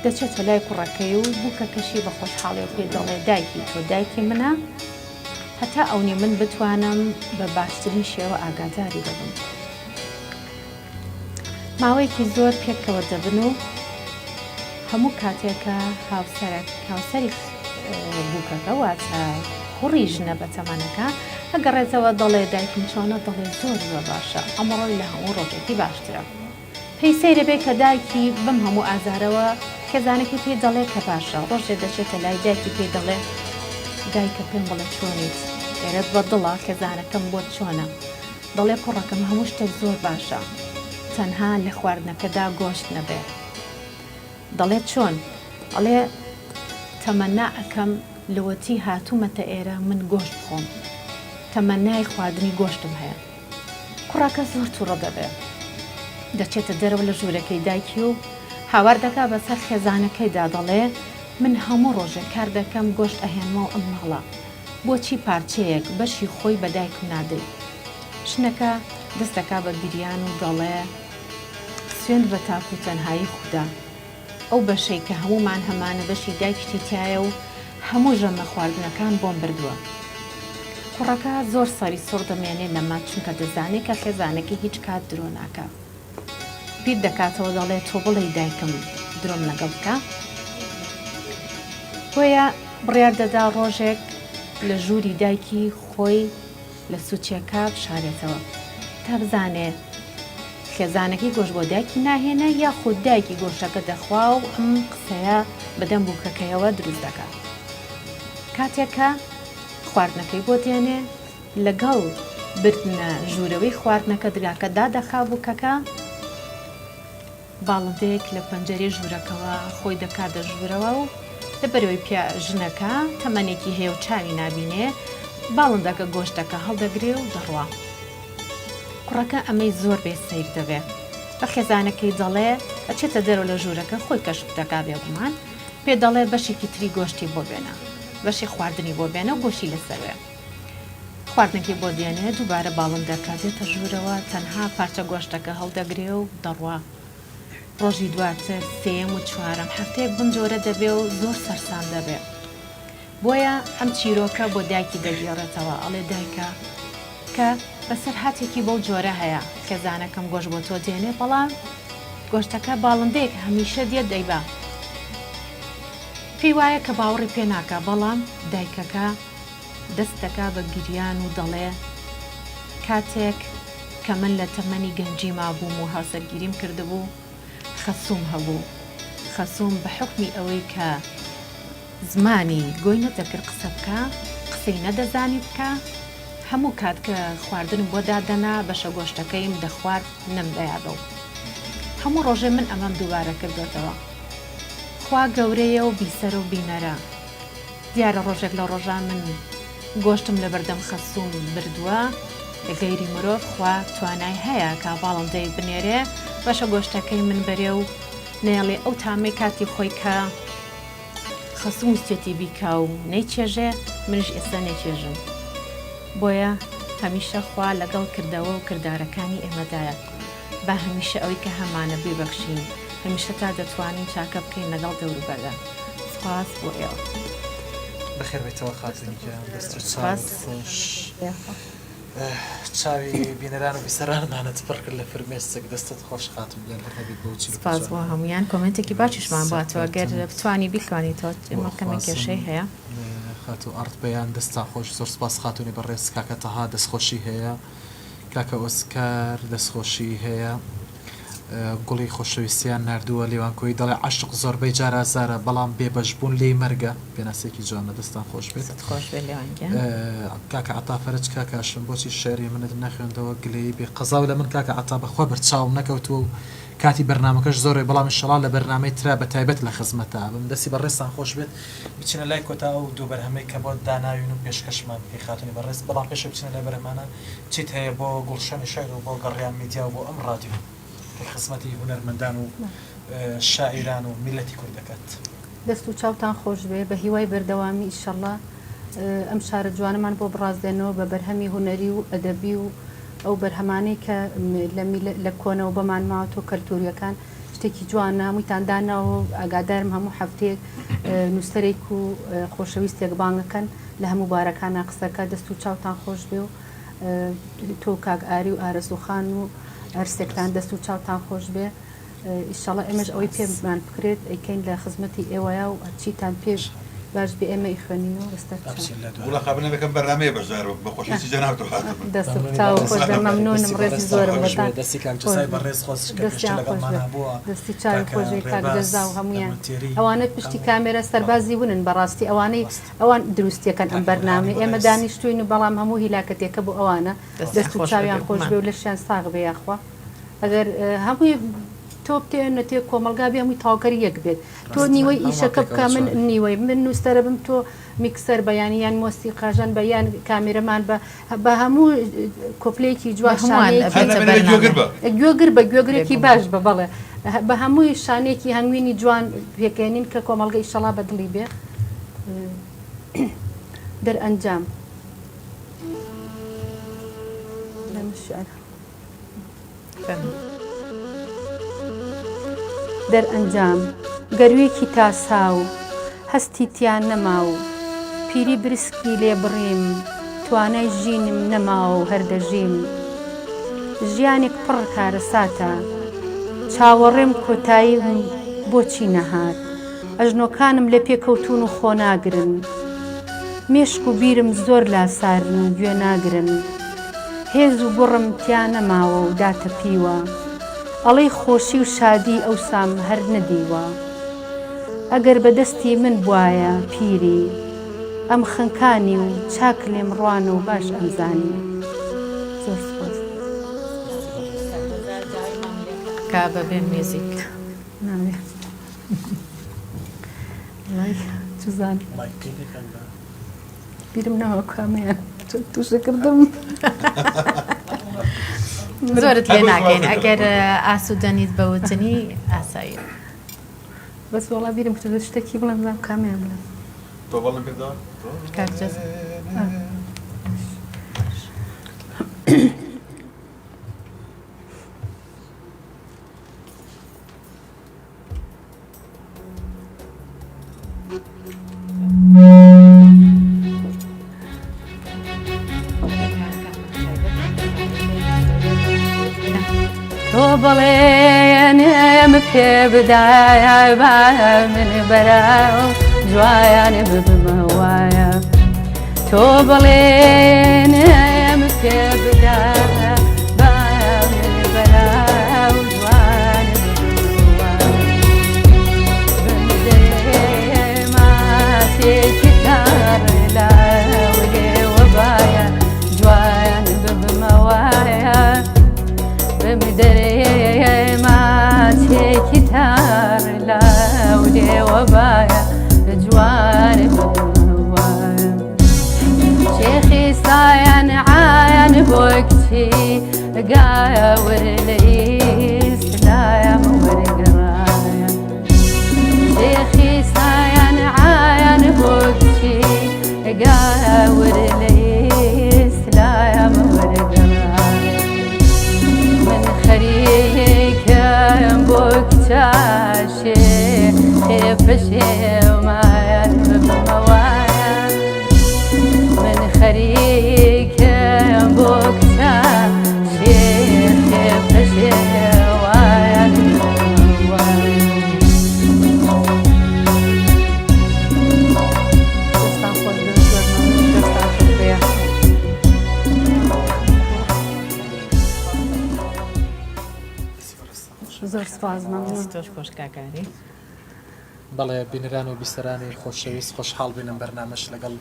دەچێتە لای کوڕەکەی و بووکە کەشی بە خۆشحاڵی و پێ دەڵێ دایکی تۆ دایکی منە هەتا ئەوەی من بتوانم بە باشترین شێوە ئاگاداری ببم ماوەیەکی زۆر پێکەوە دەبن و هەموو کاتێکە هاوسەری بووکەکە واتە کوڕی ژنە بە تەمەنەکە ئەگەڕێتەوە دەڵێ دایکم چۆنە دەڵێ زۆر زۆر باشە ئەمڕۆی لە هەموو ڕۆژێکی باشترە پێی سەیرە بێ کە دایکی بم هەموو ئازارەوە کێزانێکی پێ دەڵێ کە باشە ڕۆژێ دەچێتە لای دایکی پێ دەڵێ دایکە پێم بڵێ چۆنیت ئێرەت بە دڵە کێزانەکەم بۆت چۆنە دەڵێ کوڕەکەم هەموو شتێک زۆر باشە تەنها لە خواردنەکەدا گۆشت نەبێ دەڵێت چۆن ئەڵێ تەمەنا ئەەکەم لەوەتی هاتوومەتە ئێرە من گۆشت بخۆم تەمەنای خواردنی گۆشتم هەیە کوڕەکە زۆر تووڕە دەبێ دەچێتە دەرەوە لە ژوورەکەی دایکی و هاوار دەکا بەسەر خێزانەکەیدا دەڵێ من هەموو ڕۆژێک کار دەکەم گۆشت ئەهێنمەوە ئەم ماڵە بۆچی پارچەیەک بەشی خۆی بە دایکم نادەی شنەکە دەستەکا بە گریان و دەڵێ سوێند بە تاکو و تەنهایی خودا ئەو بەشەی کە هەمومان هەمانە بەشی دایکتی تایە و هەموو ژەمە خواردنەکان بۆم بردووە کوڕەکە زۆر سەری سوڕ دەمێنێ لەما چونکە دەزانێت کە خێزانەکە هیچ کات درۆ ناکە پیر دەکاتەوە دەڵێ تۆ بڵێ دایکم درۆم لەگەڵ بکە بۆیە بڕیار دەدا ڕۆژێک لە ژووری دایکی خۆی لە سوچێکە بشارێتەوە تا بزانێ خێزانەکەی گۆشت بۆ دایکی ناهێنە یاخود دایکی گۆشتەکە دەخوا و ئەم قسەیە بەدەم بووکەکەیەوە دروست دەکات کاتێکە خواردنەکەی بۆ دێنێ لەگەڵ بردنە ژوورەوەی خواردنەکە دراکە دادەخا بووکەکە باڵندەیەک لە پەنجەرەی ژوورەکەەوە خۆی دەکات دە ژوورەوە و لە بەرەوەی پیا ژنەکە تەمەنێکی هەیە و چاوی نابینێ باڵندەکە گۆشتەکە هەڵدەگرێ و دەڕوا کوڕەکە ئەمەی زۆر بێ سەیر دەبێت بە خێزانەکەی دەڵێ ئەچێتە دەرەوە لە ژوورەکە خۆی کەشف دەکا بێگومان پێ دەڵێ بەشێکی تری گۆشتی بۆ بێنە بەشی خواردنی بۆ بێنە و گۆشی لەسەروێ خواردنەکەی بۆ دێنێ دووبارە باڵندەکە دێتە ژوورەوە تەنها پارچە گۆشتەکە هەڵدەگرێ و دەڕوا ڕۆژی دواتر سێم و چوارەم هەفتەیەک بم جۆرە دەبێ و زۆر سەرسان دەبێ بۆیە ئەم چیرۆکە بۆ دایکی دەگێڕێتەوە ئەڵێ دایکە کە بەسەر هاتێکی بەو جۆرە هەیە خێزانەکەم گۆشت بۆ تۆ دێنێ بەڵام گۆشتەکە باڵندەیەک هەمیشە دێت دەیبا پێی وایە کە باوەڕی پێ ناکە بەڵام دایکەکە دەستەکە بە گریان و دەڵێ کاتێک کە من لە تەمەنی گەنجی مابووم و هاوسەرگیریم کردبوو خەسووم هەبوو خەسووم بە حکمی ئەوەی کە زمانی گۆی نەدەکرد قسە بکە قسەی نەدەزانی بکە هەموو کات کە خواردنم بۆ دادەنا بەشە گۆشتەکەیم دەخوارد نەمدەیادە و هەموو ڕۆژێ من ئەمەم دووبارە کردوێتەوە خوا گەورەیە و بیسەر و بینەرە دیارە ڕۆژێک لە ڕۆژان من گۆشتم لە بەردەم خەسووم بردووە غەیری مرۆڤ خوا توانای هەیە کە باڵندەی بنێرێ بەشە گۆشتەکەی من بەرێ و نێڵێ ئەو تامەی کاتی خۆی کە خەسووم وستێتی بیکا و نەیچێژێ منش ئێستا نەیچێژم بۆیە هەمیشە خوا لەگەڵ کردەوە و کردارەکانی ئێمەدایە با هەمیشە ئەوەی کە هەمانە بێبەخشین هەمیشە تا دەتوانین چاکە بکەین لەگەڵ دەوروبەردا سپاس بۆ ئێوە بەخێر بێتەوە خاتونیکە دەست و چاوت خۆش چاوی بینەران و بیسەرانمانت پڕ کرد لە فرمێسک دەستت خۆش خاتم لێن هەبی بۆچی سپاس بۆ هەمویان کۆمنتێکی باشیشمان باتەوە گەر بتوانی بیکانیتەوە ئێمە کەمە کێشەی هەیە خات و ئارت بەیان دەستا خۆش زۆر سپاس خاتونی بەڕێز کاکە تەها دەستخۆشی هەیە کاکە ئۆسکار دەستخۆشی هەیە گوڵی خۆشەویستیان نردووە لێوانکۆی دەڵێ عاشق زۆربەی جارازارە بەڵام بێبەشبوون لێی مەرگە پێناسێکی جوانە دەستان خۆش بێت خۆش بێ لێوانگیان کاکە عتا فەرج کاکاشم بۆچی شێری منت نەخوێندەوە گلەی بێ قەزاو لە من کاکە عتا بەخوا بەرچاوم نەکەوتووە و کاتی بەرنامەکەش زۆرێ بەڵام انشەڵا لە بەرنامەی ترا بە تایبەت لە خزمەتە بم دەستی بەڕێستان خۆش بێت بچینە لای کۆتا و دوو بەرهەمەی کە بۆ داناوین و پێشکەشمان پێی خاتونی بەڕێز بەڵام پێشە بچینە لای بەرهەمانە چیت هەیە بۆ گوڵشەنی شەعر و بۆ گەڕیان میدیا و بۆ ئەم رادیۆ خزمەتی هونەرمەندان و شاعران و میلەتی کوردەکەت دەست و چاوتان خۆش بێ بە هیوای بەردەوامی ئیشەڵڵا ئەم شارە جوانەمان بۆ بڕازدێنەوە بە بەرهەمی هوەری و ئەدەبی و ئەو بەرهەمانەی کە لە کۆنەوە بەمان ماوەتۆ کەلتوریەکان شتێکی جوانە هەموویتان داناوە ئاگادارم هەموو هەفتەیەک نووسەرێک و خۆشەویستێک بانگەکەن لە هەموو بارەکانە قسەکە دەست و چاوتان خۆش بێ و تۆ کاک ئاری و ئارەزوخان و هەرسێکتان دەست و چاوتان خۆش بێ ئیشەڵە ئێمەش ئەوەی پێمان بکرێت ئەیکەین لە خزمەتی ئێوەیە و چیتان پێش باش بێ ئێمە ئیخوێنینەوە وڵا خابنە دەکەم بەرنامەیە بەشدار بە خۆشویستی جەنابتۆ هاتم دەست و چاو خۆش بێ مەمنونم ڕێزی زۆرم بەتان دەستی کاک جەزای بەڕێز خۆشکە لەگەڵمانە بووە دەستی چاوی خۆش بێ کاک جەزا و هەمویان ئەوانە پشتی کامێرە سەربازی بوونن بەڕاستی ئەوان دروستیەکەن ئەم بەرنامە ئێمە دانیشتوین و بەڵام هەموو هیلاکەتێکە بۆ ئەوانە دەست و چاویان خۆش بێ و لەشیان ساغ بێ یاخوا ئەگەر هەمووی تۆ بتێنە تێ کۆمەلگا بێ هەمووی تاوکەری یەک بێت تۆ نیوەی ئیشەکە بکە من نیوەی من نووسەرە بم تۆ میکسەر بەیانی یان مۆسیقاژان بە یان کامێرەمان بە هەموو کۆپلەیەکی جوان گوێگر بە گوێگرێکی باش بە بەڵێ بە هەمووی شانێکی هەنگوینی جوان پێکێنین کە کۆمەلگە ئیشەڵا بە دڵی بێ دەرئەنجام دەرئەنجام گەروێکی تاسا و هەستی تیان نەما و پیری برسکی لێ بڕیم توانای ژینم نەماوە و هەردەژیم ژیانێک پڕ کارەساتە چاوەڕێم کۆتاییم بۆچی نەهات ئەژنۆکانم لە پێکەوتون و خۆ ناگرن مێشک و بیرم زۆر لاسارن و گوێ ناگرن هێز و گوڕم تیا نەماوە و داتە پیوە ئەڵەی خۆشی و شادی ئەو سام هەر نەدیوە ئەگەر بەدەستی من بواە پیری ئەم خنکانی و چاک لێم ڕوانە و باش ئەمزانی زۆر سپاس کا بەبێ میوزیک ناوێ چزان بیرم ناوە کامەیە تووشە کردم زۆرت لێ ناکەین ئەگەر ئاسوودەنیت بەوتنی ئاسایی بەس وەڵا بیرم کرد شتێکی بڵم زام کامیان بڵم تۆ بەڵم پێدا کاک جەز تۆ بەڵێنێم پێ بدایە با من بەراو جوایانە ببمەوایە تۆ بەڵێنێم پێ بدایە با من بەراو جوانە ببمەوایە ماتێکی دار لاو لێوە باە جوایانە ببمەوایە بمدري ما تكتار لا ودي وبايا جوار بوايا شيخي صايان عاين بوقتي قايا ورليس لا يا ورقرايا شيخي صايان عاين بوقتي قايا ورليس لا يا ورقرايا خريكم بوكتاشي خيفشي وما ينبب موايا من خريكم بوكتاشي خيفشي وما ينبب موايا زۆر سپاس مەمنون تۆش خۆش کاکاری بەڵێ بینەران و بیسەرانی خۆشەویست خۆشحاڵ بینم بەرنامەش لەگەڵ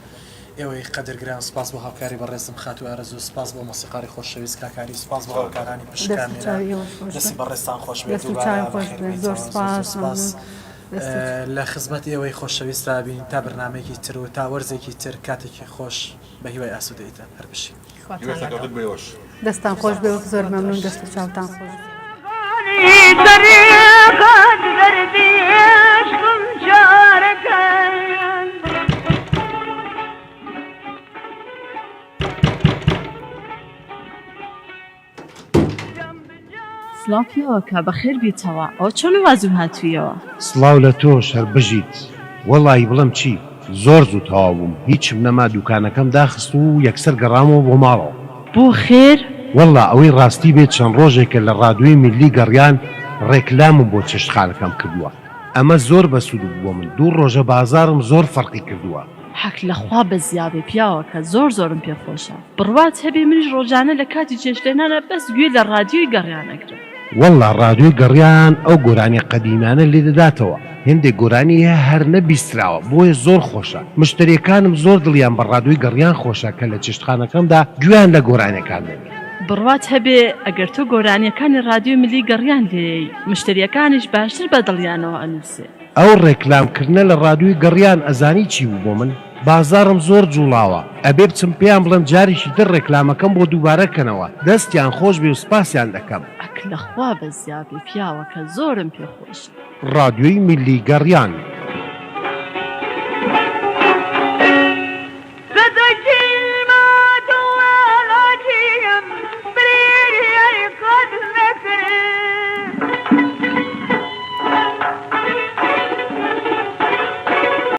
ئێوەی قەدرگران سپاس بۆ هاوکاری بەڕێزم خاتو ئارەزوو سپاس بۆ مۆسیقاری خۆشەویست کاکاری سپاس بۆ هاوکارانی پشتکامێرە دەستی بەڕێستان خۆش بێت زۆر سپاس لە خزمەت ئێوەی خۆشەویست بین تا بەرنامەیەکی تر و تا وەرزێکی تر کاتێکی خۆش بە هیوای ئاسوودەیتە هەر بشین دەستان خۆش بێ زۆر مەمنون دەست و چاوتان خۆش طريقة قردي عشق جارك سڵاو پیاوەکە بەخێر بیتەوە ئەو چۆن وازم هاتوویەوە سڵاو لە تۆش هەر بژیت وەڵی بڵم چی زۆر زوو تەواو بووم هیچم نەما دوکانەکەم داخست و یەکسەر گەڕامەوە بۆ ماڵەوە بۆ خێر وەڵا ئەوەی ڕاستی بێت چەند ڕۆژێکە لە ڕادیۆی میلی گەڕیان ڕێکلامم بۆ چێشتخانەکەم کردووە ئەمە زۆر بەسوود بووە من 2 ڕۆژە بازارم زۆر فەرقی کردووە حەک لەخوا بە زیابێ پیاوەکە زۆرم پێخۆشە بڕوات هەبێ منیش ڕۆژانە لە کاتی چێشتێنانە بەس گوێ لە ڕادیۆی گەڕیانەگرم وەڵا ڕادیۆی گەڕیان ئەو گۆرانی قەدیمانە لێ دەداتەوە هێندێک گۆرانی هەیە هەر نەبیستراوە بۆیە زۆر خۆشە مشتریەکانم زۆر دڵیان بە ڕادیۆی گەڕیان خۆشە کە لە چێشتخانەکەمدا گویان لە گۆرانەکان دەبێت بڕوات هەبێ ئەگەر تۆ گۆرانیەکانی ڕادیۆ ملی گەڕیان لێی مشتریەکانیش باشتر بە دڵیانەوە ئەنووسێ ئەو ڕێکلامکردنە لە ڕادیۆی گەڕیان ئەزانی چی بوو بۆ من بازارم زۆر جوڵاوە ئەبێ بچم پێیان بڵم جاریشی تر ڕێکلامەکەم بۆ دووبارەکەنەوە دەستیان خۆش بێ و سپاسیان دەکەم ئەک لەخوا بە زیابێ پیاوەکە زۆرم پێخۆش ڕادیۆی میلی گەڕیان